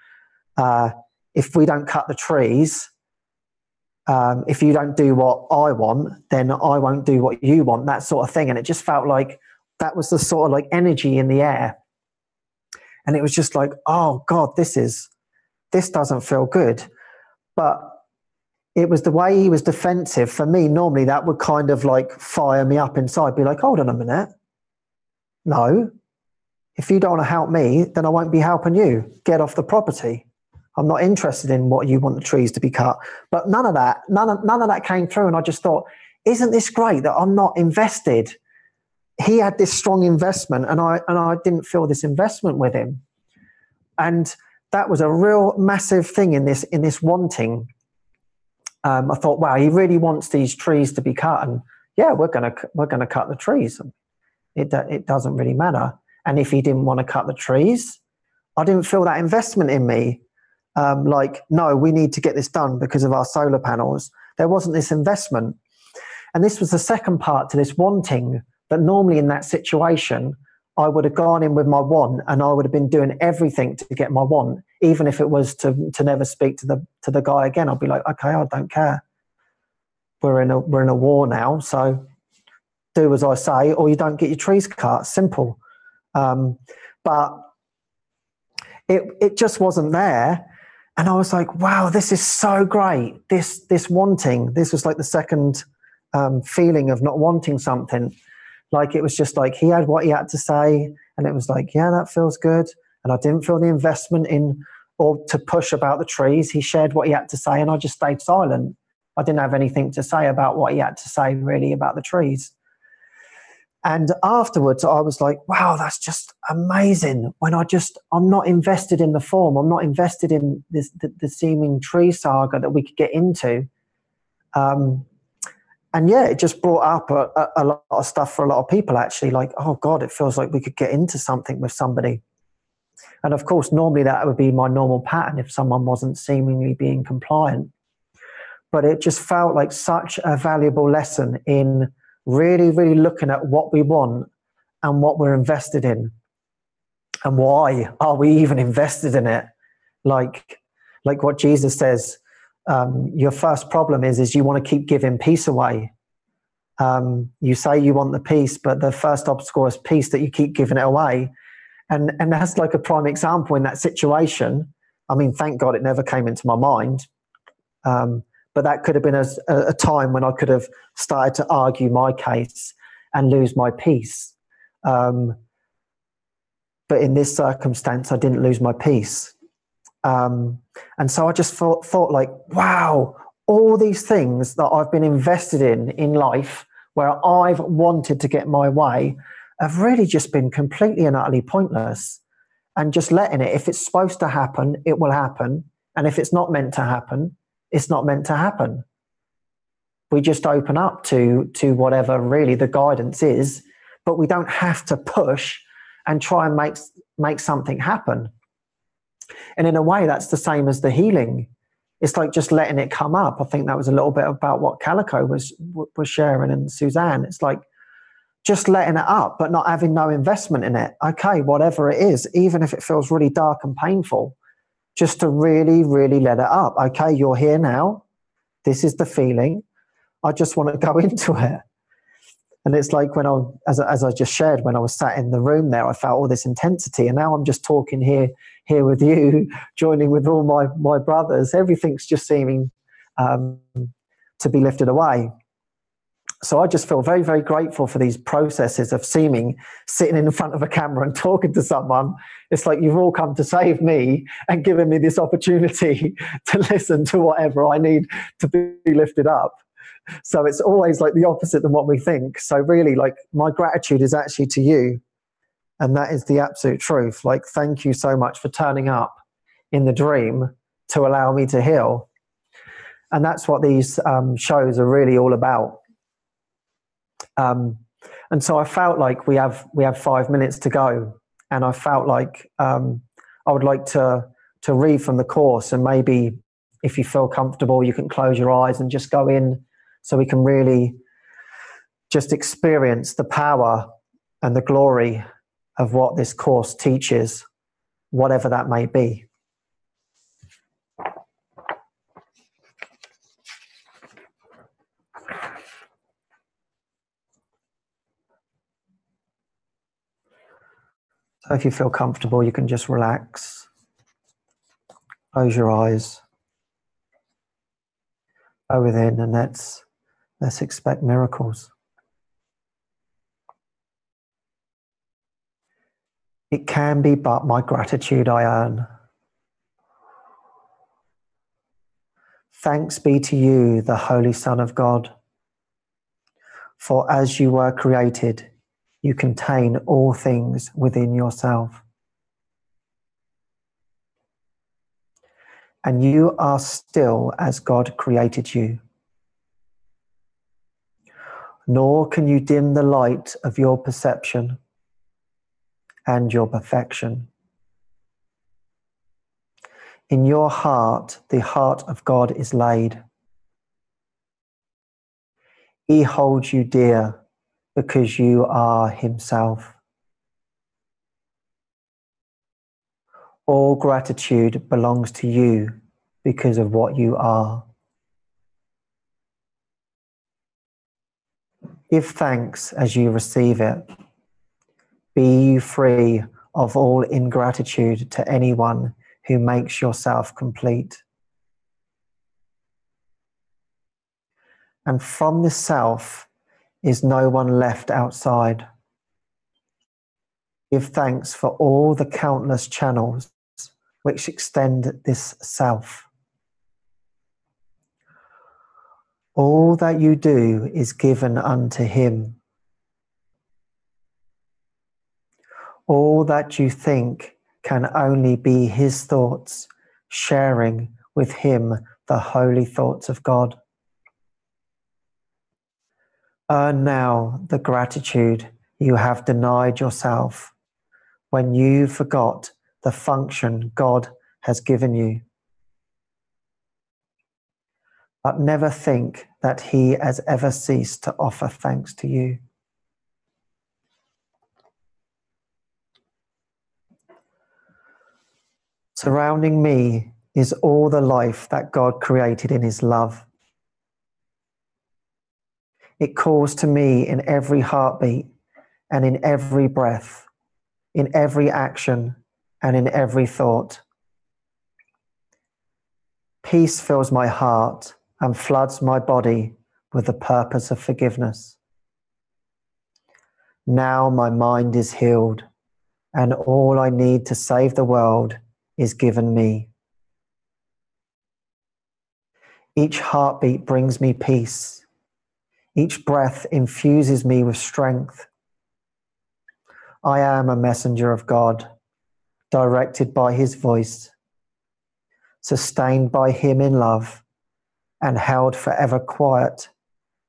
if we don't cut the trees, if you don't do what I want, then I won't do what you want, that sort of thing. And it just felt like that was the sort of like energy in the air. And it was just like, oh God, this is this doesn't feel good. But it was the way he was defensive. For me, normally that would kind of like fire me up inside, be like, hold on a minute. No, if you don't want to help me, then I won't be helping you. Get off the property. I'm not interested in what you want the trees to be cut. But none of that came through. And I just thought, isn't this great that I'm not invested? He had this strong investment, and I didn't feel this investment with him. And that was a real massive thing in this wanting. I thought, wow, he really wants these trees to be cut, and yeah, we're gonna cut the trees. It doesn't really matter. And if he didn't want to cut the trees, I didn't feel that investment in me. Like, no, we need to get this done because of our solar panels. There wasn't this investment. And this was the second part to this wanting, that normally in that situation, I would have gone in with my want, and I would have been doing everything to get my want, even if it was to never speak to the guy again. I'd be like, okay, I don't care. We're in a war now, so do as I say, or you don't get your trees cut. Simple. But it just wasn't there. And I was like, wow, this is so great. This wanting, this was like the second feeling of not wanting something. Like, it was just like he had what he had to say, and it was like, yeah, that feels good. And I didn't feel the investment in or to push about the trees. He shared what he had to say, and I just stayed silent. I didn't have anything to say about what he had to say really about the trees. And afterwards, I was like, wow, that's just amazing. When I'm not invested in the form. I'm not invested in the seeming tree saga that we could get into. And yeah, it just brought up a lot of stuff for a lot of people, actually. Like, oh God, it feels like we could get into something with somebody. And of course, normally that would be my normal pattern if someone wasn't seemingly being compliant. But it just felt like such a valuable lesson in really, really looking at what we want and what we're invested in. And why are we even invested in it? Like what Jesus says, your first problem is you want to keep giving peace away. You say you want the peace, but the first obstacle is peace, that you keep giving it away. And that's like a prime example in that situation. I mean, thank God it never came into my mind. But that could have been a time when I could have started to argue my case and lose my peace. But in this circumstance, I didn't lose my peace. And so I just thought like, wow, all these things that I've been invested in life, where I've wanted to get my way, have really just been completely and utterly pointless. And just letting it, if it's supposed to happen, it will happen. And if it's not meant to happen, it's not meant to happen. We just open up to whatever really the guidance is, but we don't have to push and try and make something happen. And in a way, that's the same as the healing. It's like just letting it come up. I think that was a little bit about what Calico was sharing, and Suzanne. It's like just letting it up, but not having no investment in it. Okay, whatever it is, even if it feels really dark and painful, just to really, really let it up. Okay, you're here now. This is the feeling. I just want to go into it. And it's like when as I just shared, when I was sat in the room there, I felt all this intensity. And now I'm just talking here with you, joining with all my brothers. Everything's just seeming to be lifted away. So I just feel very, very grateful for these processes of sitting in front of a camera and talking to someone. It's like you've all come to save me and given me this opportunity to listen to whatever I need to be lifted up. So it's always like the opposite than what we think. So really, like, my gratitude is actually to you. And that is the absolute truth. Like, thank you so much for turning up in the dream to allow me to heal. And that's what these shows are really all about. And so I felt like we have 5 minutes to go, and I felt like I would like to read from the course, and maybe if you feel comfortable, you can close your eyes and just go in, so we can really just experience the power and the glory of what this course teaches, whatever that may be. So if you feel comfortable, you can just relax. Close your eyes. Go within and let's expect miracles. It can be but my gratitude I earn. Thanks be to you, the Holy Son of God. For as you were created, you contain all things within yourself. And you are still as God created you. Nor can you dim the light of your perception and your perfection. In your heart, the heart of God is laid. He holds you dear because you are himself. All gratitude belongs to you because of what you are. Give thanks as you receive it. Be you free of all ingratitude to anyone who makes yourself complete. And from this self is no one left outside. Give thanks for all the countless channels which extend this self. All that you do is given unto him. All that you think can only be his thoughts, sharing with him the holy thoughts of God. Earn now the gratitude you have denied yourself when you forgot the function God has given you. But never think that he has ever ceased to offer thanks to you. Surrounding me is all the life that God created in his love. It calls to me in every heartbeat and in every breath, in every action and in every thought. Peace fills my heart and floods my body with the purpose of forgiveness. Now my mind is healed, and all I need to save the world is given me. Each heartbeat brings me peace. Each breath infuses me with strength. I am a messenger of God, directed by his voice, sustained by him in love, and held forever quiet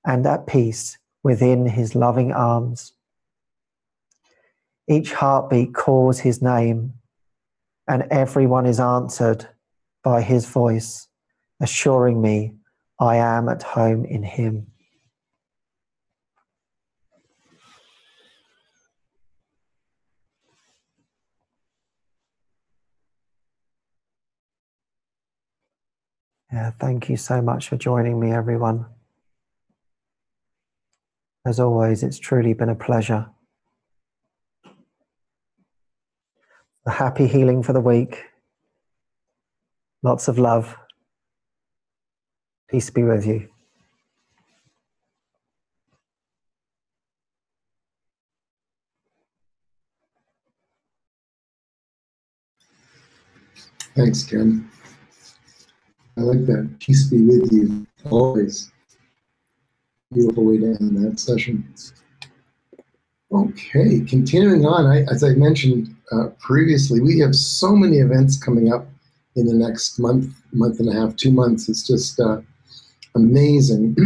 and at peace within his loving arms. Each heartbeat calls his name, and everyone is answered by his voice, assuring me I am at home in him. Yeah, thank you so much for joining me, everyone. As always, it's truly been a pleasure. A happy healing for the week. Lots of love. Peace be with you. Thanks, Ken. I like that. Peace be with you always. Beautiful way to end that session. Okay, continuing on, as I mentioned previously, we have so many events coming up in the next month and a half, 2 months. It's just amazing.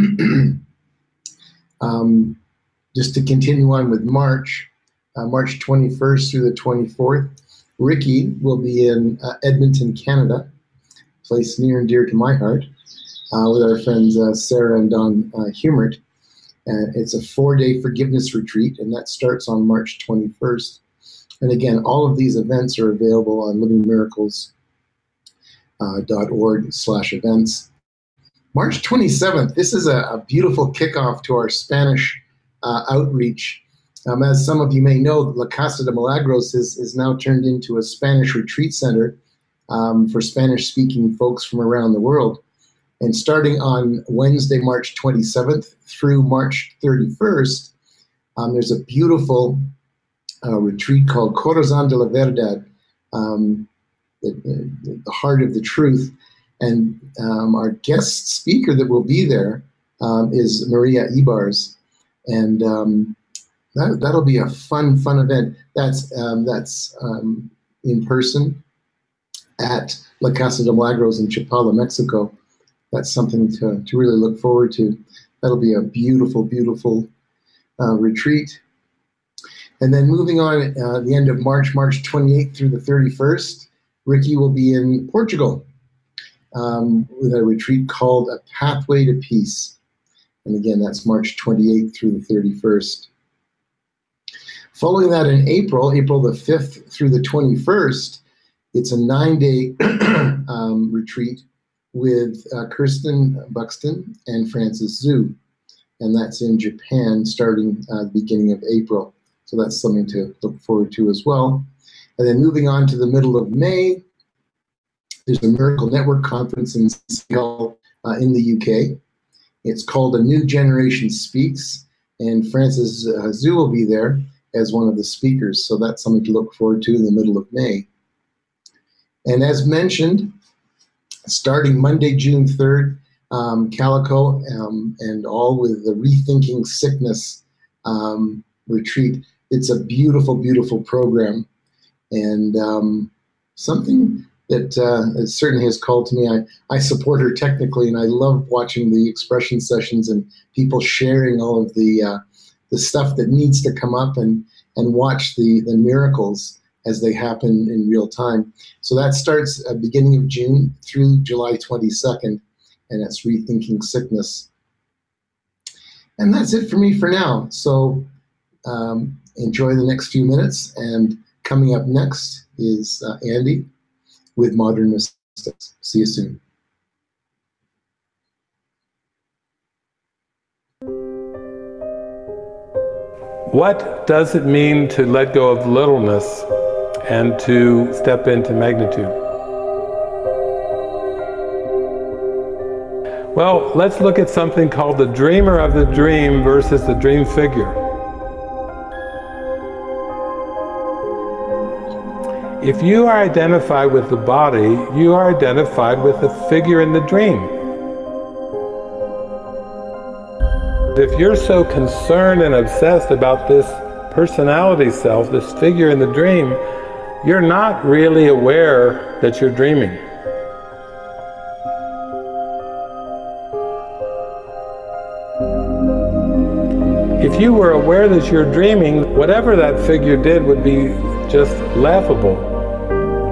Just to continue on with March 21st through the 24th, Ricky will be in Edmonton, Canada, a place near and dear to my heart, with our friends Sarah and Don Humert. It's a 4-day forgiveness retreat, and that starts on March 21st. And again, all of these events are available on livingmiracles.org/events. March 27th, this is a beautiful kickoff to our Spanish outreach. As some of you may know, La Casa de Milagros is now turned into a Spanish retreat center for Spanish-speaking folks from around the world. And starting on Wednesday, March 27th through March 31st, there's a beautiful retreat called Corazón de la Verdad, the heart of the truth. And our guest speaker that will be there is Maria Ibars. And that'll be a fun event. That's in person at La Casa de Milagros in Chapala, Mexico. That's something to really look forward to. That'll be a beautiful, beautiful retreat. And then moving on at the end of March 28th through the 31st, Ricky will be in Portugal with a retreat called A Pathway to Peace. And again, that's March 28th through the 31st. Following that in April the 5th through the 21st, it's a 9-day retreat with Kirsten Buxton and Francis Zhu. And that's in Japan starting the beginning of April. So that's something to look forward to as well. And then moving on to the middle of May, there's a Miracle Network conference in Seattle in the UK. It's called A New Generation Speaks, and Francis Zhu will be there as one of the speakers. So that's something to look forward to in the middle of May. And as mentioned, starting Monday, June 3rd, Calico and all with the Rethinking Sickness retreat. It's a beautiful, beautiful program, and something that certainly has called to me. I support her technically, and I love watching the expression sessions and people sharing all of the stuff that needs to come up and watch the miracles as they happen in real time. So that starts at the beginning of June through July 22nd, and that's Rethinking Sickness. And that's it for me for now. So enjoy the next few minutes, and coming up next is Andy with Modern Mystics. See you soon. What does it mean to let go of littleness and to step into magnitude? Well, let's look at something called the dreamer of the dream versus the dream figure. If you are identified with the body, you are identified with the figure in the dream. If you're so concerned and obsessed about this personality self, this figure in the dream, you're not really aware that you're dreaming. If you were aware that you're dreaming, whatever that figure did would be just laughable,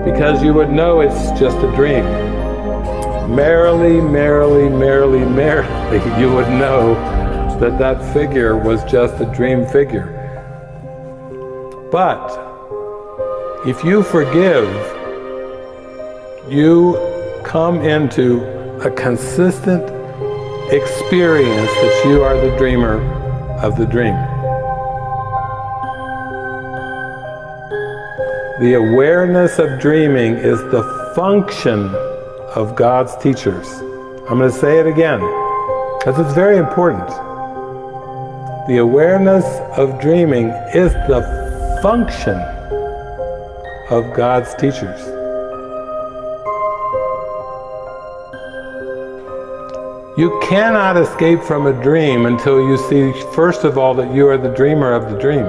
because you would know it's just a dream. Merrily, merrily, merrily, merrily, you would know that that figure was just a dream figure. But if you forgive, you come into a consistent experience that you are the dreamer of the dream. The awareness of dreaming is the function of God's teachers. I'm going to say it again, because it's very important. The awareness of dreaming is the function of God's teachers. You cannot escape from a dream until you see, first of all, that you are the dreamer of the dream.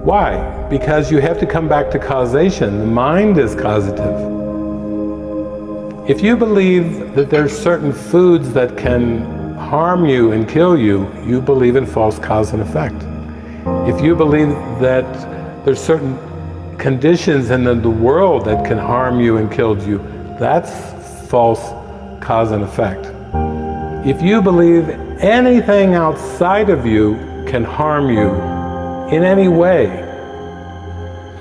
Why? Because you have to come back to causation. The mind is causative. If you believe that there's certain foods that can harm you and kill you, you believe in false cause and effect. If you believe that there's certain conditions in the world that can harm you and kill you, that's false cause and effect. If you believe anything outside of you can harm you in any way,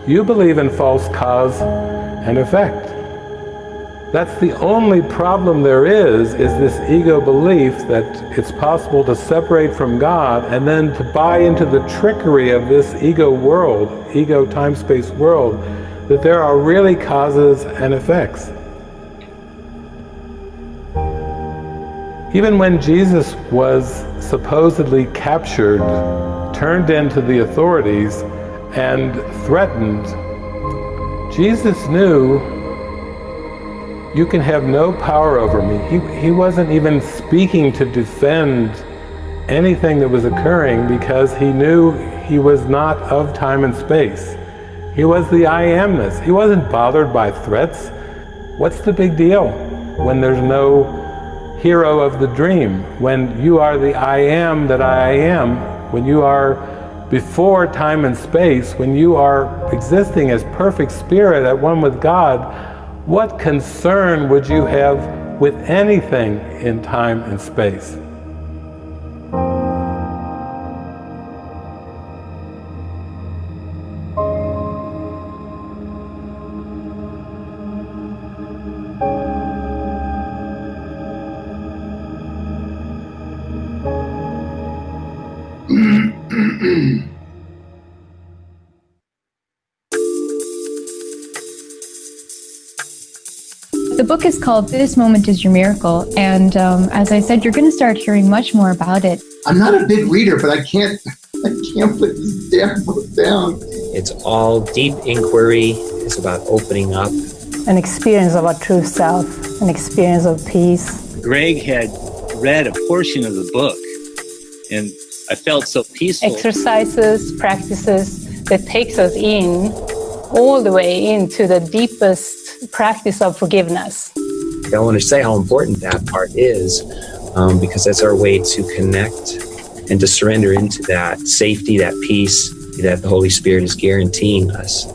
you believe in false cause and effect. That's the only problem there is this ego belief that it's possible to separate from God and then to buy into the trickery of this ego world, ego time-space world, that there are really causes and effects. Even when Jesus was supposedly captured, turned into the authorities, and threatened, Jesus knew, you can have no power over me. He wasn't even speaking to defend anything that was occurring because he knew he was not of time and space. He was the I amness. He wasn't bothered by threats. What's the big deal when there's no hero of the dream? When you are the I am that I am, when you are before time and space, when you are existing as perfect spirit at one with God, what concern would you have with anything in time and space? The book is called This Moment Is Your Miracle, and as I said, you're going to start hearing much more about it. I'm not a big reader, but I can't put this damn book down. It's all deep inquiry. It's about opening up. An experience of our true self, an experience of peace. Greg had read a portion of the book, and I felt so peaceful. Exercises, practices that takes us in, all the way into the deepest practice of forgiveness. I don't want to say how important that part is, because that's our way to connect and to surrender into that safety, that peace that the Holy Spirit is guaranteeing us.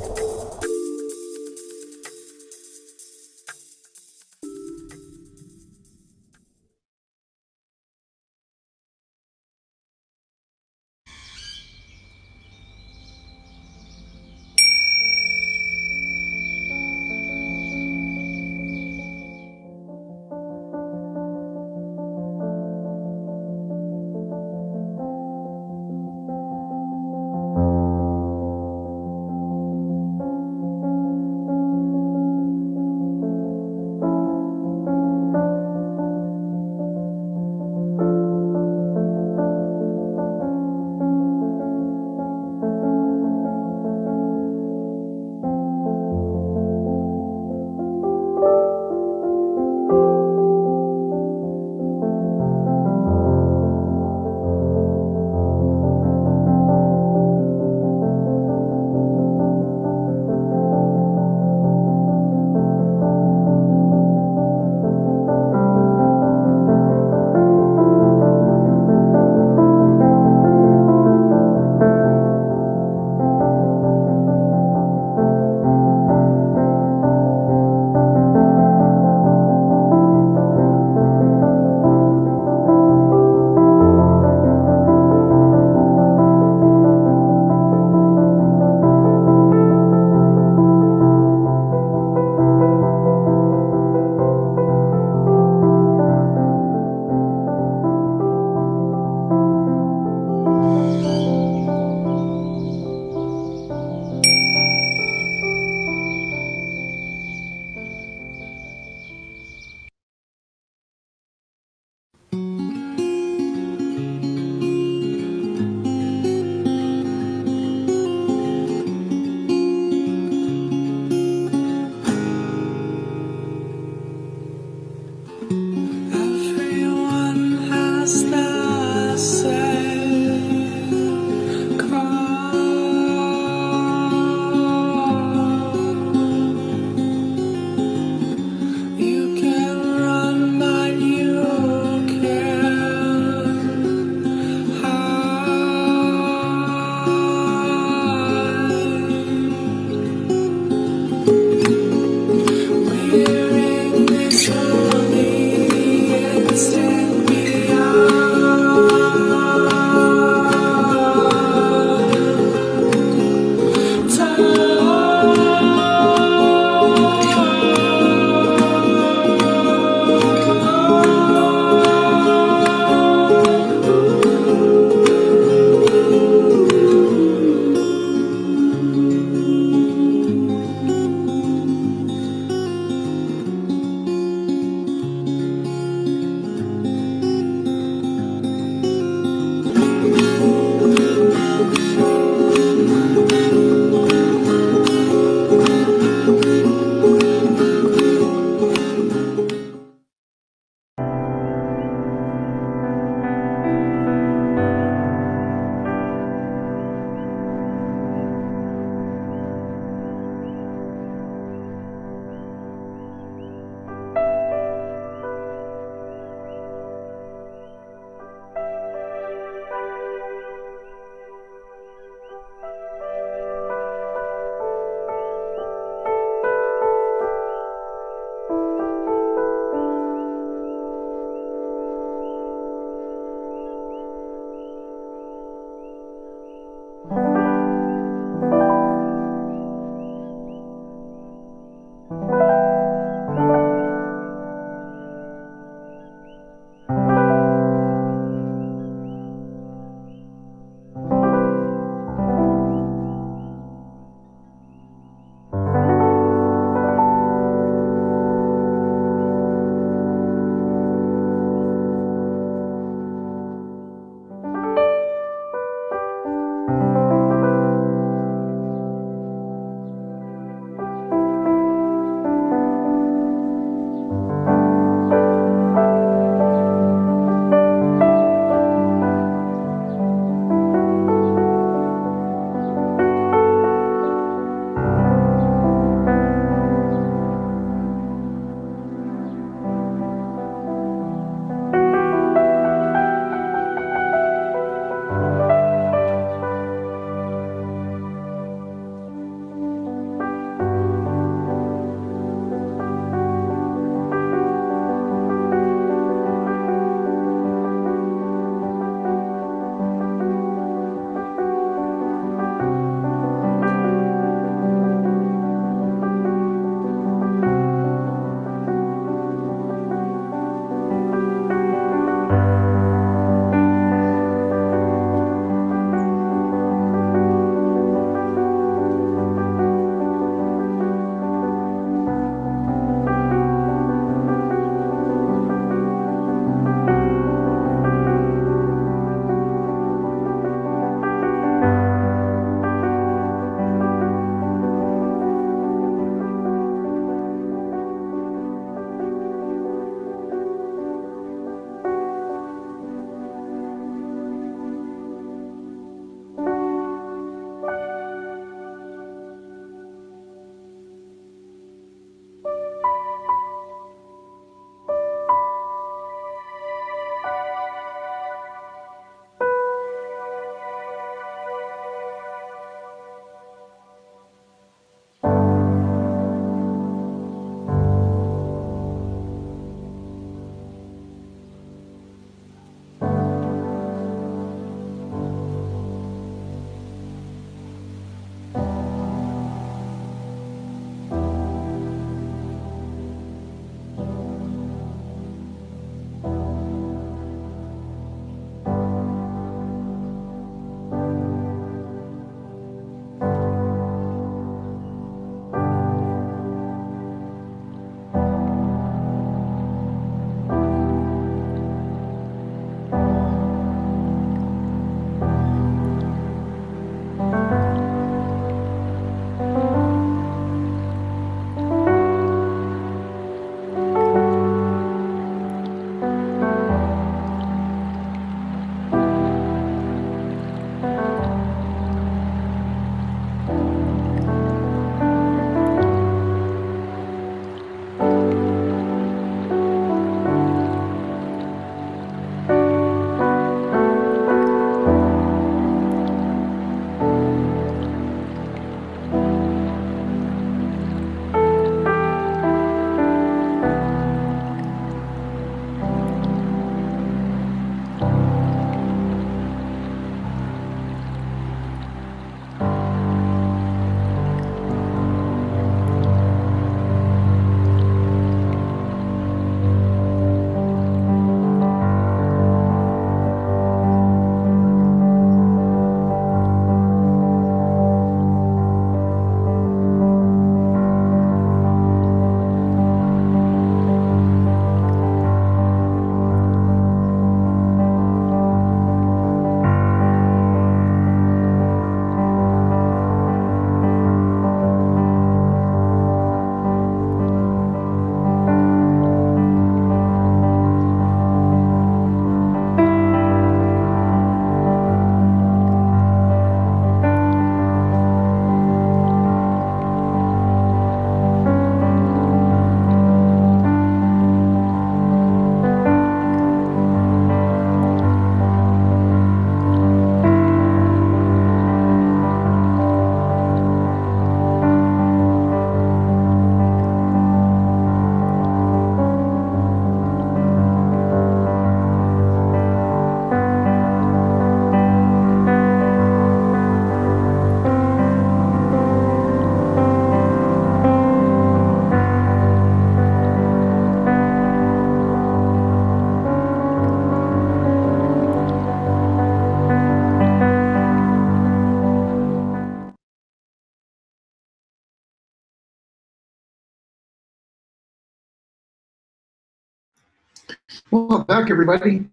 Welcome back, everybody.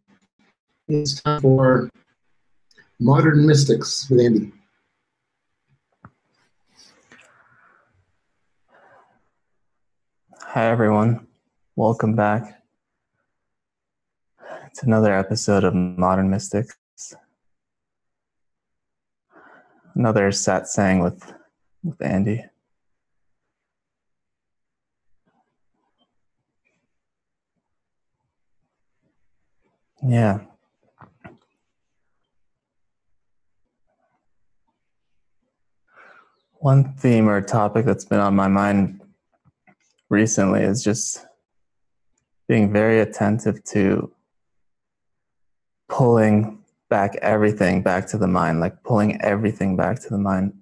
It's time for Modern Mystics with Andy. Hi, everyone. Welcome back. It's another episode of Modern Mystics. Another satsang with Andy. Yeah. One theme or topic that's been on my mind recently is just being very attentive to pulling back everything back to the mind, like pulling everything back to the mind.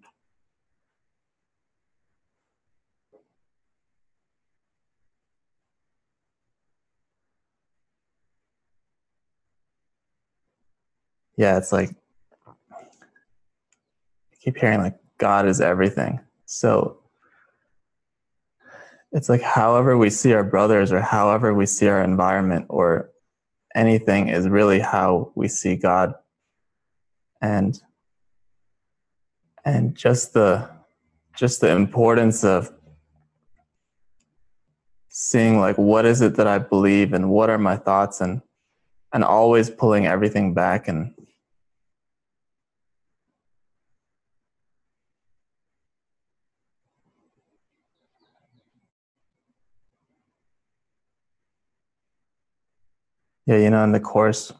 Yeah, it's like, I keep hearing like God is everything. So it's like however we see our brothers or however we see our environment or anything is really how we see God. And just the importance of seeing like what is it that I believe and what are my thoughts and always pulling everything back and yeah, you know, in the Course,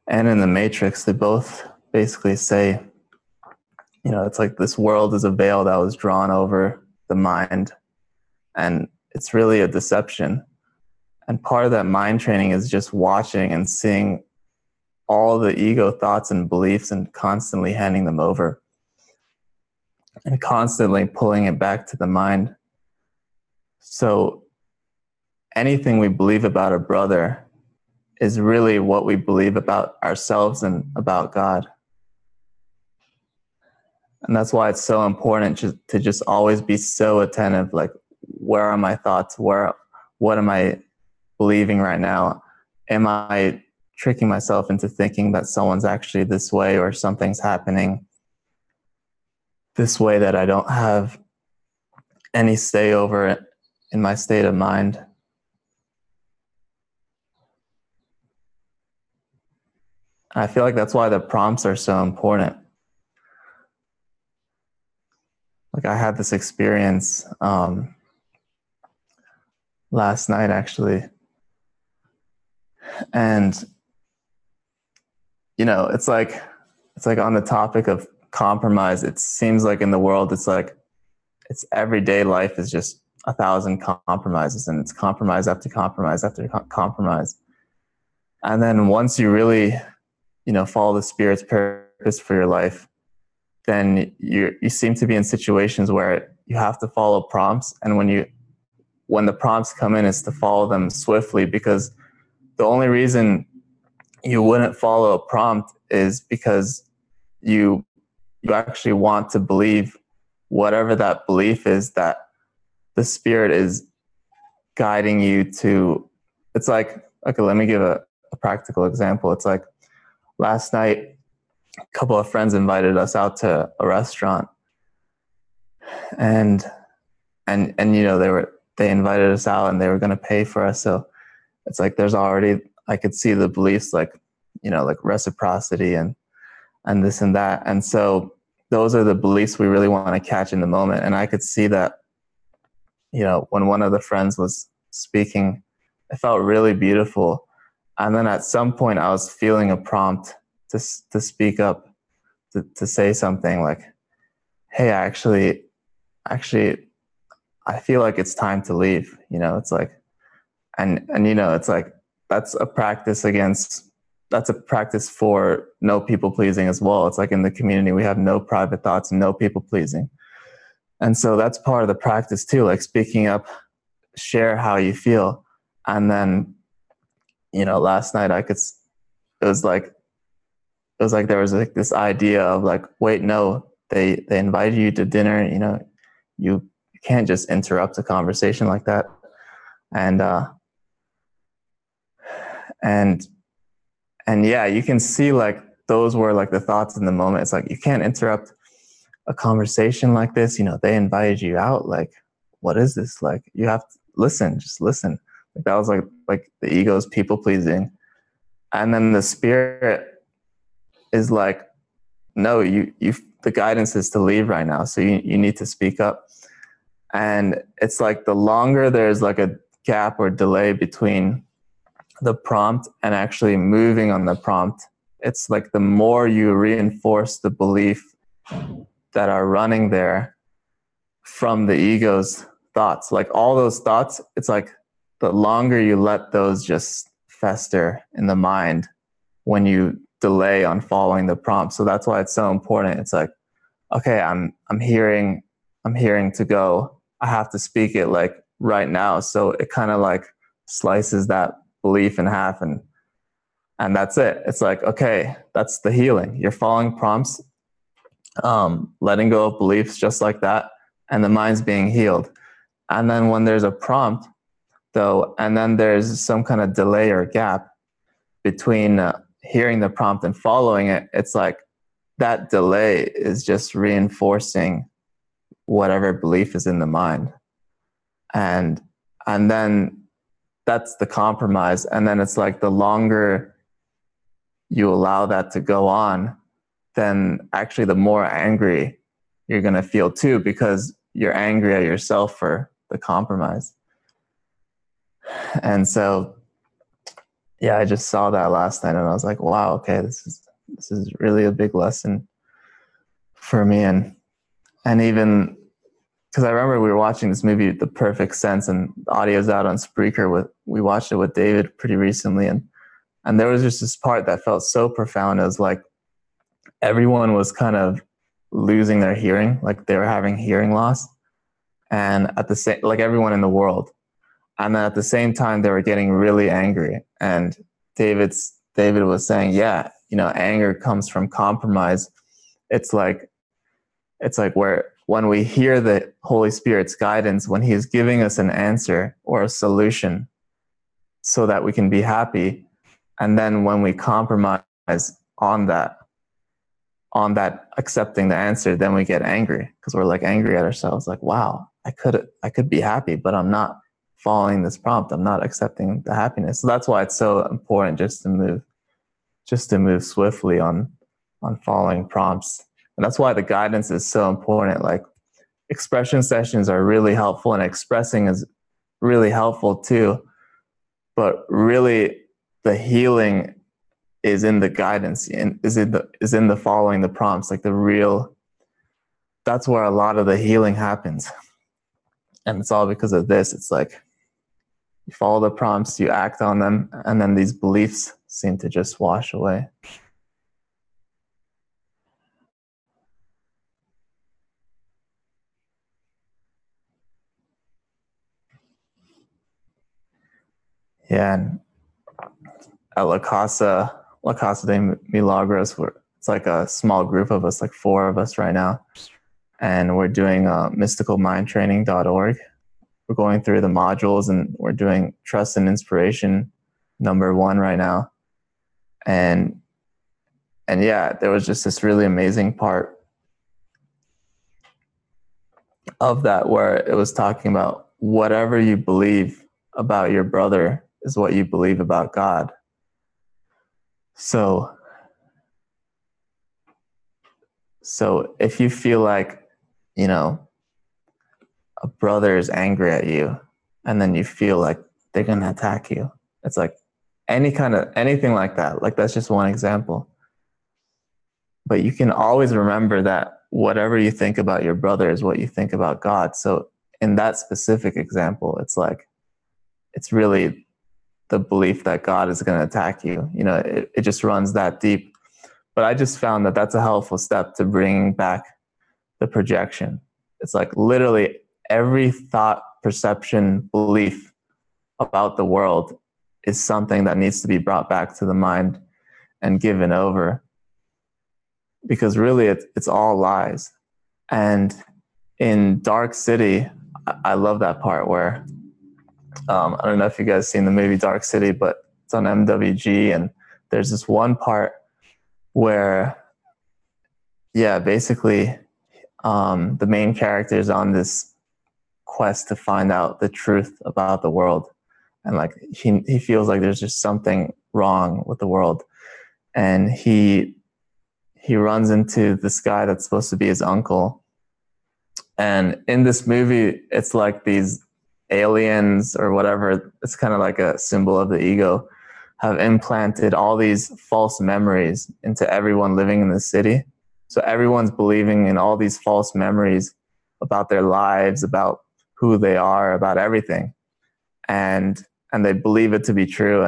and in the Matrix, they both basically say, you know, it's like this world is a veil that was drawn over the mind, and it's really a deception. And part of that mind training is just watching and seeing all the ego thoughts and beliefs and constantly handing them over and constantly pulling it back to the mind. So anything we believe about a brother is really what we believe about ourselves and about God. And that's why it's so important to just always be so attentive, like, where are my thoughts? What am I believing right now? Am I tricking myself into thinking that someone's actually this way or something's happening this way that I don't have any say over it in my state of mind? I feel like that's why the prompts are so important. Like I had this experience last night actually, and you know, it's like on the topic of compromise, it seems like in the world it's everyday life is just 1,000 compromises, and it's compromise after compromise after compromise. And then once you really, you know, follow the Spirit's purpose for your life, then you seem to be in situations where you have to follow prompts, and when the prompts come in, is to follow them swiftly, because the only reason you wouldn't follow a prompt is because you actually want to believe whatever that belief is that the Spirit is guiding you to. It's like, okay, let me give a practical example. It's like last night, a couple of friends invited us out to a restaurant, and you know, they invited us out and they were going to pay for us. So it's like there's already, I could see the beliefs, like, you know, like reciprocity and this and that. And so those are the beliefs we really want to catch in the moment. And I could see that, you know, when one of the friends was speaking, it felt really beautiful. And then at some point I was feeling a prompt to speak up, to say something like, hey, actually, I feel like it's time to leave. You know, it's like, and you know, it's like, that's a practice for no people pleasing as well. It's like in the community, we have no private thoughts and no people pleasing. And so that's part of the practice too, like speaking up, share how you feel. And then, you know, last night it was like there was like this idea of like, wait, no, they invited you to dinner, you know, you can't just interrupt a conversation like that. And yeah, you can see like those were like the thoughts in the moment. It's like, you can't interrupt a conversation like this. You know, they invited you out. Like, what is this? Like, you have to listen, just listen. Like, that was like the ego's people pleasing. And then the spirit is like, no, the guidance is to leave right now. So you need to speak up. And it's like the longer there's like a gap or delay between the prompt and actually moving on the prompt, it's like the more you reinforce the belief that are running there from the ego's thoughts, like all those thoughts, it's like the longer you let those just fester in the mind when you delay on following the prompt. So that's why it's so important. It's like, okay, I'm hearing to go. I have to speak it like right now. So it kind of like slices that belief in half, and that's it. It's like, okay, that's the healing. You're following prompts, letting go of beliefs just like that, and the mind's being healed. And then when there's a prompt, though, and then there's some kind of delay or gap between hearing the prompt and following it, it's like that delay is just reinforcing whatever belief is in the mind. And then that's the compromise. And then it's like the longer you allow that to go on, then actually the more angry you're going to feel too, because you're angry at yourself for the compromise. And so, yeah, I just saw that last night and I was like, wow, okay, this is really a big lesson for me. And even because I remember we were watching this movie, The Perfect Sense, and the audio's out on Spreaker. We watched it with David pretty recently, and there was just this part that felt so profound. It was like everyone was kind of losing their hearing, like they were having hearing loss, and at the same, like everyone in the world. And then at the same time, they were getting really angry. And David was saying, yeah, you know, anger comes from compromise. It's like when we hear the Holy Spirit's guidance, when he is giving us an answer or a solution so that we can be happy. And then when we compromise on that accepting the answer, then we get angry because we're like angry at ourselves. Like, wow, I could be happy, but I'm not following this prompt. I'm not accepting the happiness. So that's why it's so important just to move swiftly on following prompts. And that's why the guidance is so important. Like, expression sessions are really helpful, and expressing is really helpful too. But really, the healing is in the guidance and is in the following the prompts. Like that's where a lot of the healing happens. And it's all because of this. It's like you follow the prompts, you act on them, and then these beliefs seem to just wash away. Yeah, and at La Casa de Milagros, it's like a small group of us, like 4 of us right now, and we're doing mysticalmindtraining.org. We're going through the modules, and we're doing Trust and Inspiration #1 right now. And yeah, there was just this really amazing part of that where it was talking about whatever you believe about your brother is what you believe about God. So if you feel like, you know, a brother is angry at you, and then you feel like they're going to attack you, it's like anything like that. Like, that's just one example. But you can always remember that whatever you think about your brother is what you think about God. So in that specific example, it's like, it's really the belief that God is going to attack you. You know, it just runs that deep. But I just found that that's a helpful step to bring back the projection. It's like literally every thought, perception, belief about the world is something that needs to be brought back to the mind and given over. Because really it's all lies. And in Dark City, I love that part where, I don't know if you guys seen the movie Dark City, but it's on MWG, and there's this one part where, yeah, basically, the main character is on this quest to find out the truth about the world, and like he feels like there's just something wrong with the world, and he runs into this guy that's supposed to be his uncle. And in this movie, it's like these aliens or whatever, it's kind of like a symbol of the ego, have implanted all these false memories into everyone living in the city. So everyone's believing in all these false memories about their lives, about who they are, about everything. And they believe it to be true.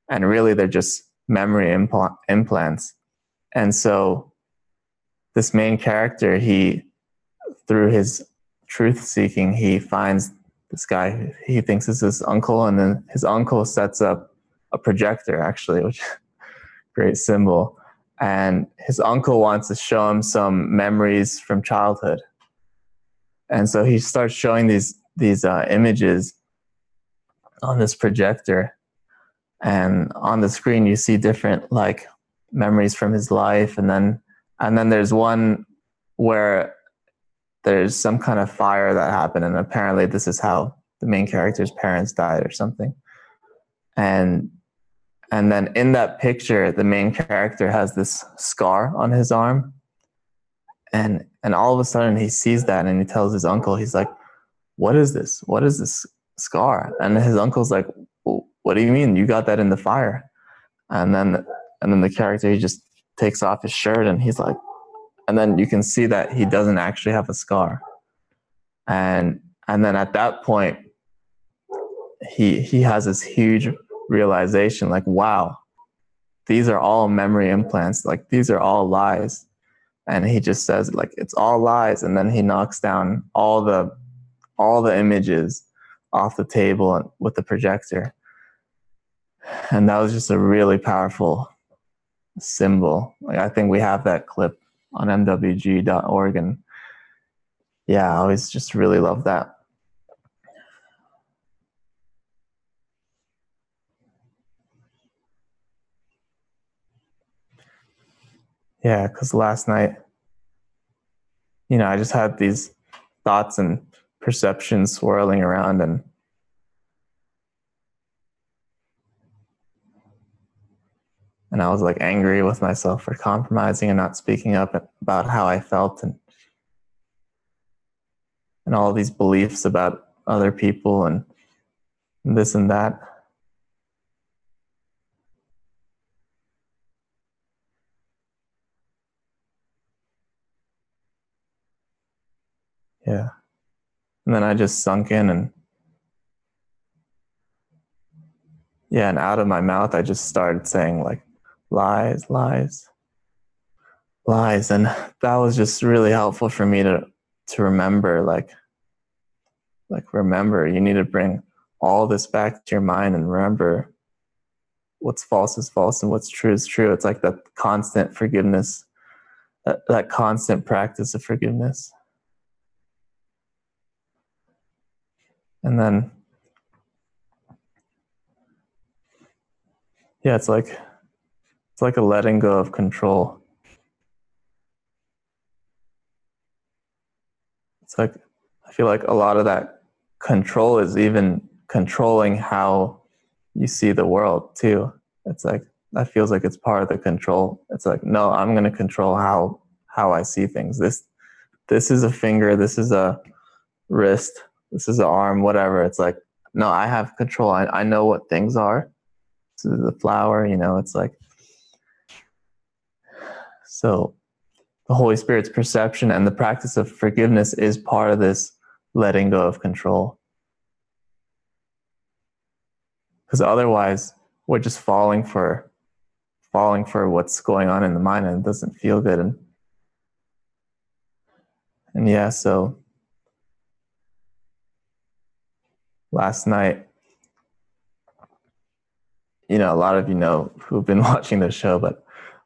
And really they're just memory implants. And so this main character, through his truth seeking, he finds this guy he thinks is his uncle, and then his uncle sets up a projector, actually, which is a great symbol. And his uncle wants to show him some memories from childhood. And so he starts showing these images on this projector. And on the screen, you see different like memories from his life. And then there's one where there's some kind of fire that happened, and apparently this is how the main character's parents died or something. And then in that picture, the main character has this scar on his arm, and all of a sudden he sees that, and he tells his uncle, he's like, "What is this? What is this scar?" And his uncle's like, well, "What do you mean? You got that in the fire?" And then the character, he just takes off his shirt, and he's like, and then you can see that he doesn't actually have a scar. And then at that point, he has this huge realization, like, wow, these are all memory implants. Like, these are all lies. And he just says, like, it's all lies. And then he knocks down all the images off the table with the projector. And that was just a really powerful symbol. Like, I think we have that clip on mwg.org, and yeah, I always just really love that. Yeah, because last night, I just had these thoughts and perceptions swirling around, and I was like angry with myself for compromising and not speaking up about how I felt, and all these beliefs about other people and this and that. Yeah. And then I just sunk in, and out of my mouth, I just started saying like, lies, lies, lies. And that was just really helpful for me to remember, like remember, you need to bring all this back to your mind and remember what's false is false and what's true is true. It's like that constant forgiveness, that constant practice of forgiveness. And then, it's like a letting go of control. It's like, I feel like a lot of that control is even controlling how you see the world too. It's like, that feels like it's part of the control. It's like, no, I'm going to control how I see things. This is a finger, this is a wrist, this is an arm, whatever. It's like, no, I have control. I know what things are. This is the flower, it's like, so the Holy Spirit's perception and the practice of forgiveness is part of this letting go of control. Because otherwise, we're just falling for what's going on in the mind, and it doesn't feel good. And yeah, so last night, a lot of who've been watching the show, but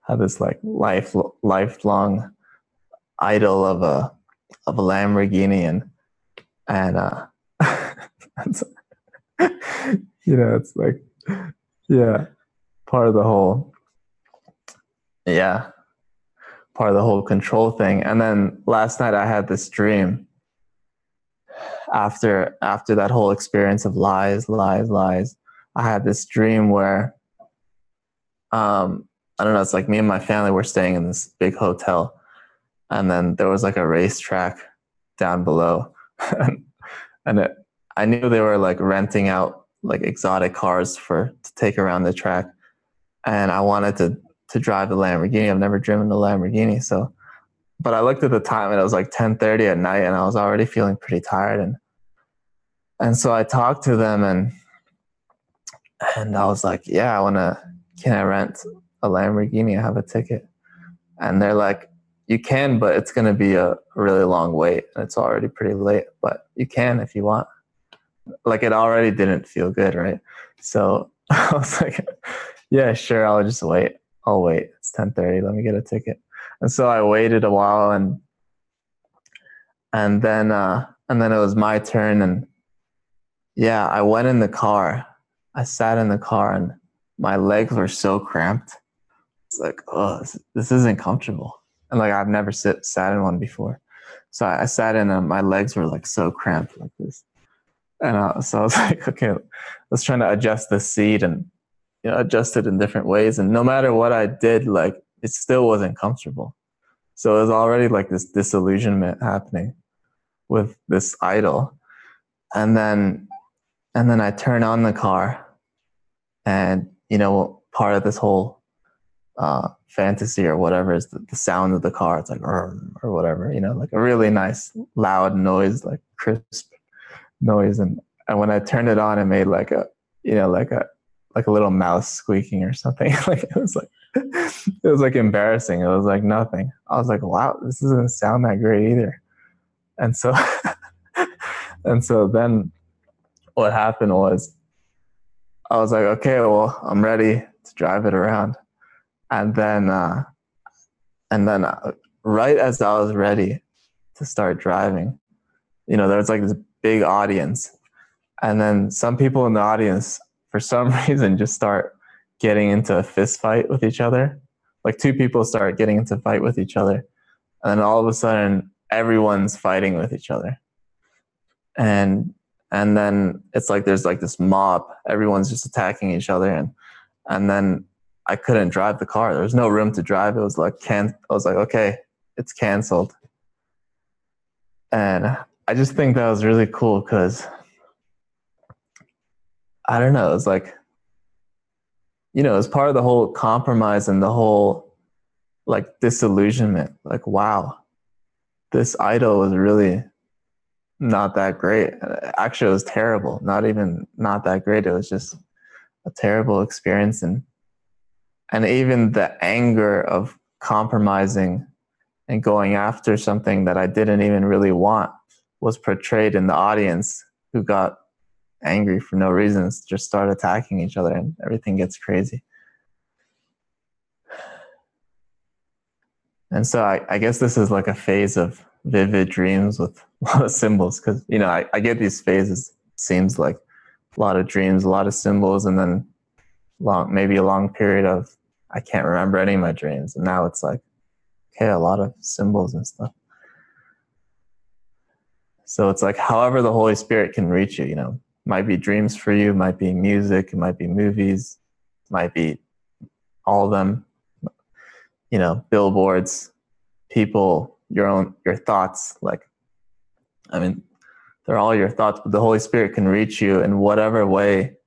I had this like lifelong idol of a Lamborghini, And you know, it's like, yeah, part of the whole, part of the whole control thing. And then last night I had this dream after that whole experience of lies. I had this dream where, I don't know, it's like me and my family were staying in this big hotel, and then there was like a racetrack down below. I knew they were like renting out like exotic cars to take around the track. And I wanted to drive the Lamborghini. I've never driven a Lamborghini. But I looked at the time and it was like 10:30 at night, and I was already feeling pretty tired. And so I talked to them, and I was like, yeah, can I rent a Lamborghini? I have a ticket. And they're like, you can, but it's going to be a really long wait. And it's already pretty late, but you can if you want. Like, it already didn't feel good, right? So I was like, yeah, sure, I'll just wait. I'll wait. It's 10:30. Let me get a ticket. And so I waited a while, and then it was my turn. And yeah, I went in the car. I sat in the car, and my legs were so cramped. It's like, oh, this isn't comfortable. And like, I've never sat in one before. So I sat in, and my legs were like so cramped like this. And so I was like, okay, let's try to adjust the seat and, you know, adjust it in different ways. And no matter what I did, like, it still wasn't comfortable. So it was already like this disillusionment happening with this idol. And then I turn on the car, and, you know, part of this whole fantasy or whatever is the sound of the car. It's like, or whatever, you know, like a really nice loud noise, like crisp noise. And when I turned it on, it made like a, you know, like a little mouse squeaking or something. Like, it was like embarrassing. It was like nothing. I was like, wow, this doesn't sound that great either. And so then what happened was, I was like, okay, well, I'm ready to drive it around. And then right as I was ready to start driving, you know, there was like this big audience. And then some people in the audience, for some reason, just start getting into a fist fight with each other. Like, two people start getting into a fight with each other. And then all of a sudden, everyone's fighting with each other. And then it's like there's like this mob. Everyone's just attacking each other. And then I couldn't drive the car. There was no room to drive. It was like, I was like, okay, it's canceled. And I just think that was really cool because, I don't know, it's like, you know, it's part of the whole compromise and the whole like disillusionment. Like, wow, this idol was really not that great. Actually, it was terrible. Not even not that great. It was just a terrible experience. And even the anger of compromising and going after something that I didn't even really want was portrayed in the audience, who got angry for no reason, just start attacking each other, and everything gets crazy. And so I guess this is like a phase of vivid dreams with a lot of symbols, because, you know, I get these phases. It seems like a lot of dreams, a lot of symbols, and then maybe a long period of I can't remember any of my dreams. And now it's like, okay, a lot of symbols and stuff. So it's like, however the Holy Spirit can reach you, you know, might be dreams for you, might be music, it might be movies, might be all of them, you know, billboards, people, your thoughts. Like, I mean, they're all your thoughts, but the Holy Spirit can reach you in whatever way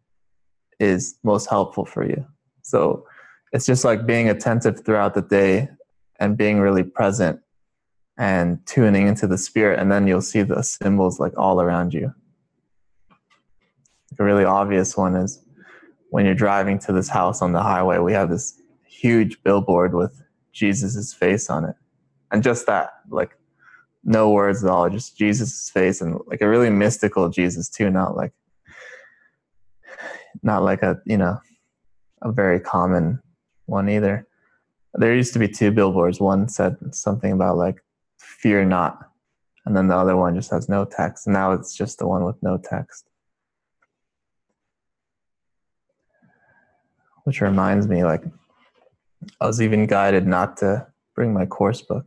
is most helpful for you. So it's just like being attentive throughout the day and being really present and tuning into the Spirit, and then you'll see the symbols like all around you. A really obvious one is when you're driving to this house on the highway, we have this huge billboard with Jesus's face on it. And just that, like, no words at all, just Jesus's face, and like a really mystical Jesus too, not like a, you know, a very common one either. There used to be two billboards. One said something about like, fear not. and then the other one just has no text. And now it's just the one with no text. Which reminds me, like, I was even guided not to bring my course book.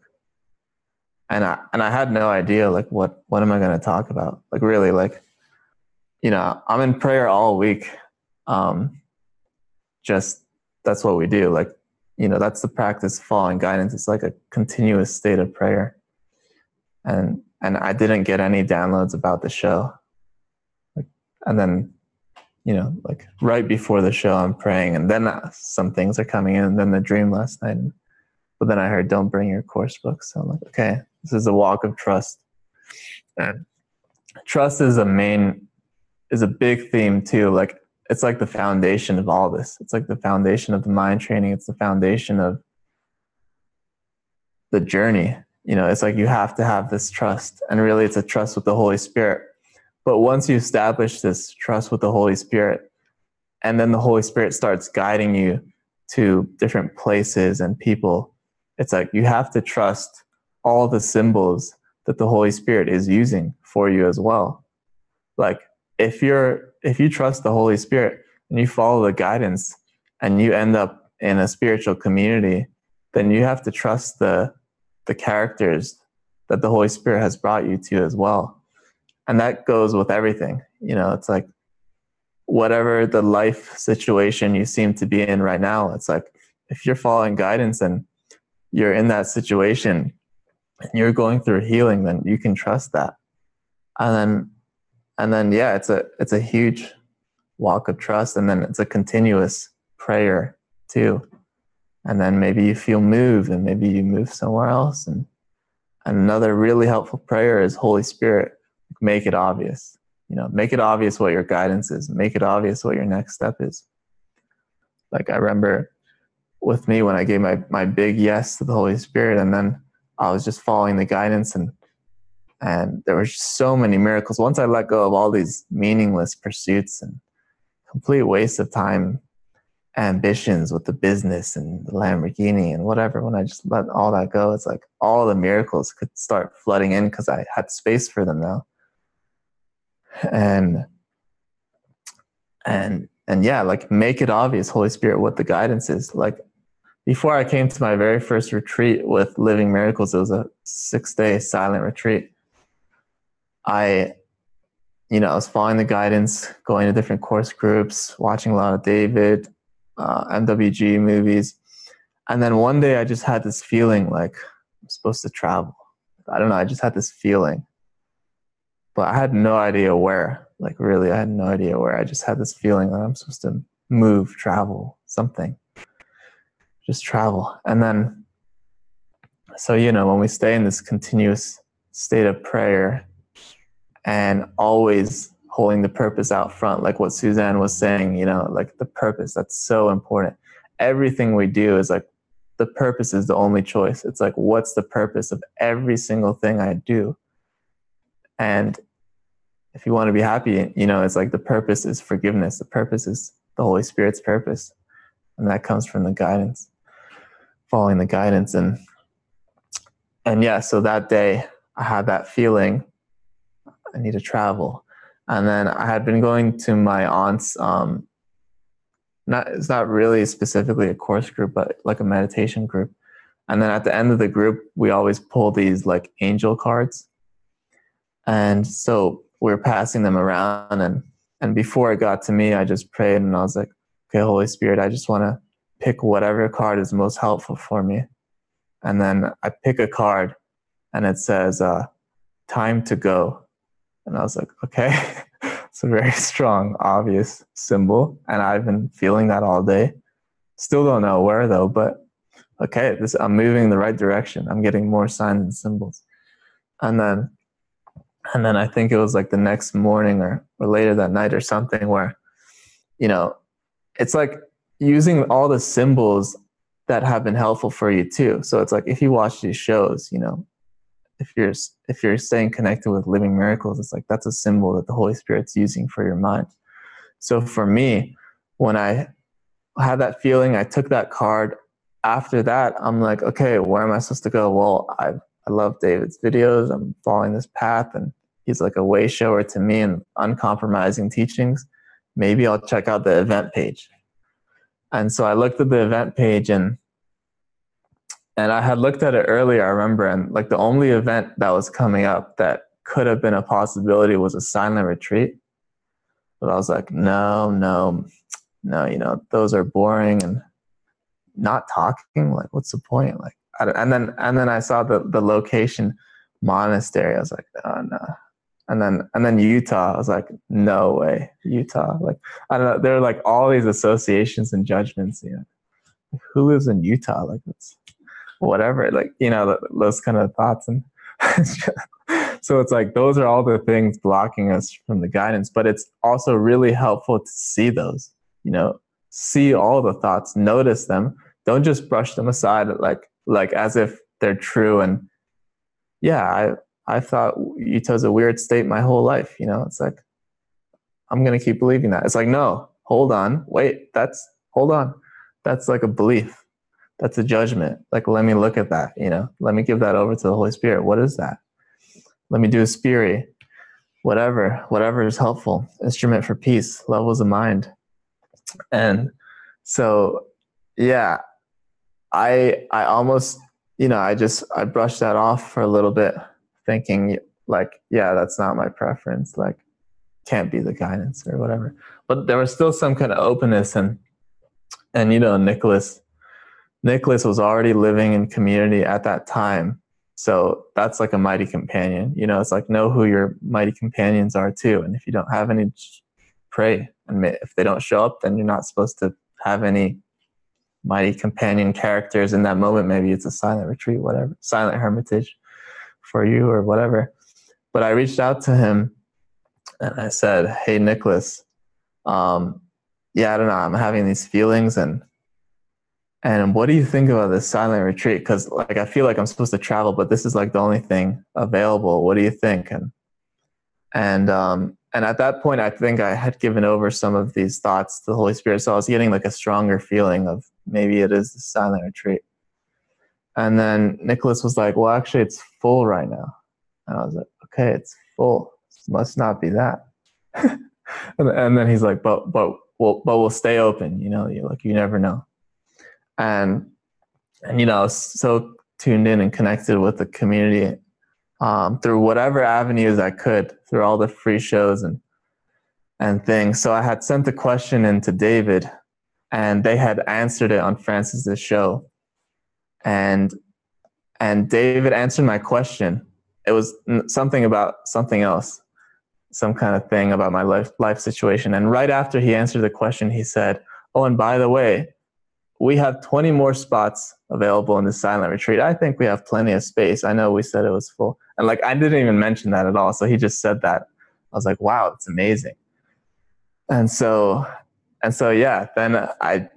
And I had no idea, like, what am I going to talk about? Like, really, like, you know, I'm in prayer all week. Just, that's what we do. Like, you know, that's the practice of following guidance. It's like a continuous state of prayer. And I didn't get any downloads about the show. Like, and then, you know, like right before the show, I'm praying, and then some things are coming in, and then the dream last night. But then I heard, don't bring your course book. So I'm like, okay, this is a walk of trust. And trust is a big theme too. Like, it's like the foundation of all this. It's like the foundation of the mind training. It's the foundation of the journey. You know, it's like you have to have this trust. And really, it's a trust with the Holy Spirit. But once you establish this trust with the Holy Spirit, and then the Holy Spirit starts guiding you to different places and people, it's like you have to trust all the symbols that the Holy Spirit is using for you as well. Like, if you trust the Holy Spirit and you follow the guidance and you end up in a spiritual community, then you have to trust the characters that the Holy Spirit has brought you to as well. And that goes with everything. You know, it's like whatever the life situation you seem to be in right now, it's like if you're following guidance and you're in that situation and you're going through healing, then you can trust that. And then yeah, it's a huge walk of trust, and then it's a continuous prayer too. And then maybe you feel moved, and maybe you move somewhere else. And another really helpful prayer is, Holy Spirit, make it obvious. You know, make it obvious what your guidance is. Make it obvious what your next step is. Like, I remember with me when I gave my big yes to the Holy Spirit, and then I was just following the guidance, and there were just so many miracles. Once I let go of all these meaningless pursuits and complete waste of time, ambitions with the business and the Lamborghini and whatever, when I just let all that go, it's like all the miracles could start flooding in because I had space for them now. And yeah, like, make it obvious, Holy Spirit, what the guidance is. Like, before I came to my very first retreat with Living Miracles, it was a 6-day silent retreat. I was following the guidance, going to different course groups, watching a lot of David, MWG movies. And then one day I just had this feeling like I'm supposed to travel. I don't know, I just had this feeling. But I had no idea where. Like, really, I had no idea where. I just had this feeling that I'm supposed to move, travel, something. Just travel. And then, so, you know, when we stay in this continuous state of prayer and always holding the purpose out front, like what Suzanne was saying, you know, like the purpose, that's so important. Everything we do is like, the purpose is the only choice. It's like, what's the purpose of every single thing I do? And if you want to be happy, you know, it's like the purpose is forgiveness. The purpose is the Holy Spirit's purpose. And that comes from the guidance, following the guidance. And yeah, so that day I had that feeling, I need to travel. And then I had been going to my aunt's, it's not really specifically a course group, but like a meditation group. And then at the end of the group, we always pull these like angel cards. And so we were passing them around, and before it got to me, I just prayed, and I was like, okay, Holy Spirit, I just want to pick whatever card is most helpful for me. And then I pick a card, and it says, time to go. And I was like, okay, it's a very strong, obvious symbol. And I've been feeling that all day. Still don't know where though, but okay, I'm moving in the right direction. I'm getting more signs and symbols. And then I think it was like the next morning or later that night or something where, you know, it's like using all the symbols that have been helpful for you too. So it's like, if you watch these shows, you know, if you're staying connected with Living Miracles, it's like, that's a symbol that the Holy Spirit's using for your mind. So for me, when I had that feeling, I took that card. After that, I'm like, okay, where am I supposed to go? Well, I love David's videos. I'm following this path, and he's like a way shower to me and uncompromising teachings. Maybe I'll check out the event page. And so I looked at the event page, and I had looked at it earlier, I remember, and like the only event that was coming up that could have been a possibility was a silent retreat. But I was like, no, you know, those are boring and not talking. Like, what's the point? Like, and then I saw the location, monastery. I was like, oh no. And then Utah. I was like, no way, Utah. Like, I don't know. There are like all these associations and judgments. You know, like, who lives in Utah? Like, it's whatever. Like, you know, those kind of thoughts. And so it's like those are all the things blocking us from the guidance. But it's also really helpful to see those. You know, see all the thoughts, notice them. Don't just brush them aside like as if they're true. And yeah, I thought Utah's a weird state my whole life. You know, it's like, I'm going to keep believing that. It's like, no, hold on, wait, hold on. That's like a belief. That's a judgment. Like, let me look at that, you know, let me give that over to the Holy Spirit. What is that? Let me do a Spiri, whatever is helpful. Instrument for peace, levels of mind. And so, yeah, I almost, you know, I brushed that off for a little bit, thinking like, yeah, that's not my preference, like can't be the guidance or whatever. But there was still some kind of openness, and you know, Nicholas was already living in community at that time. So that's like a mighty companion. You know, it's like, know who your mighty companions are too. And if you don't have any, just pray. And if they don't show up, then you're not supposed to have any mighty companion characters in that moment. Maybe it's a silent retreat, whatever, silent hermitage for you or whatever. But I reached out to him and I said, hey, Nicholas, yeah, I don't know, I'm having these feelings, and what do you think about this silent retreat? Because like, I feel like I'm supposed to travel, but this is like the only thing available. What do you think? And at that point, I think I had given over some of these thoughts to the Holy Spirit. So I was getting like a stronger feeling of maybe it is the silent retreat. And then Nicholas was like, well, actually it's full right now. And I was like, okay, it's full. It must not be that. and then he's like, but we'll stay open. You know, like, you never know. And you know, so tuned in and connected with the community through whatever avenues I could, through all the free shows and things. So I had sent the question in to David, and they had answered it on Francis's show. And David answered my question. It was something about something else, some kind of thing about my life situation. And right after he answered the question, he said, oh, and by the way, we have 20 more spots available in the silent retreat. I think we have plenty of space. I know we said it was full. And like, I didn't even mention that at all. So he just said that. I was like, wow, that's amazing. And so yeah, then I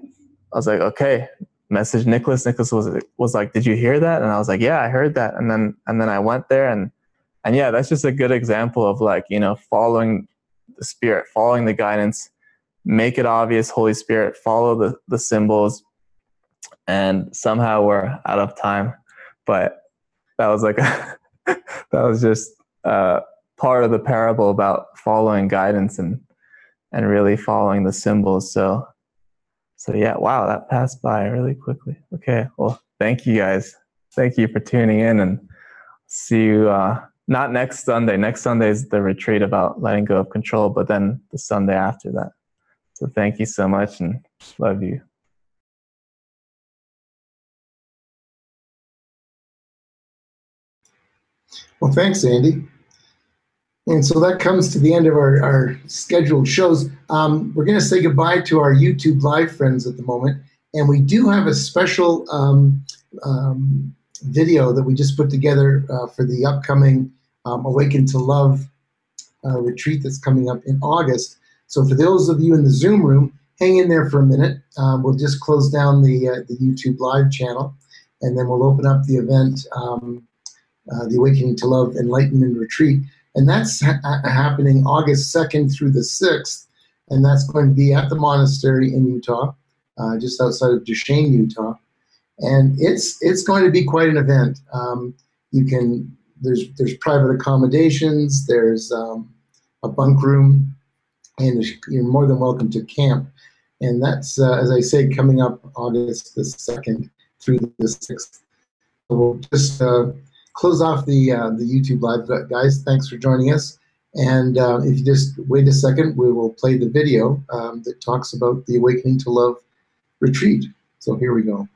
was like, okay, message Nicholas. Nicholas was like, did you hear that? And I was like, yeah, I heard that. And then I went there, and yeah, that's just a good example of like, you know, following the Spirit, following the guidance, make it obvious, Holy Spirit, follow the symbols. And somehow we're out of time, but that was like, that was just part of the parable about following guidance and really following the symbols. So yeah, wow, that passed by really quickly. Okay, well, thank you guys. Thank you for tuning in, and see you not next Sunday. Next Sunday is the retreat about letting go of control, but then the Sunday after that. So thank you so much, and love you. Well, thanks, Andy. And so that comes to the end of our scheduled shows. We're going to say goodbye to our YouTube live friends at the moment. And we do have a special video that we just put together for the upcoming Awaken to Love retreat that's coming up in August. So for those of you in the Zoom room, hang in there for a minute. We'll just close down the YouTube live channel, and then we'll open up the event, the Awakening to Love Enlightenment Retreat. And that's happening August 2nd through the 6th. And that's going to be at the monastery in Utah, just outside of Duchesne, Utah. And it's going to be quite an event. there's private accommodations, there's a bunk room, and you're more than welcome to camp. And that's, as I say, coming up August the 2nd through the 6th. So we'll just close off the YouTube live. Guys, thanks for joining us. And if you just wait a second, we will play the video that talks about the Awakening to Love retreat. So here we go.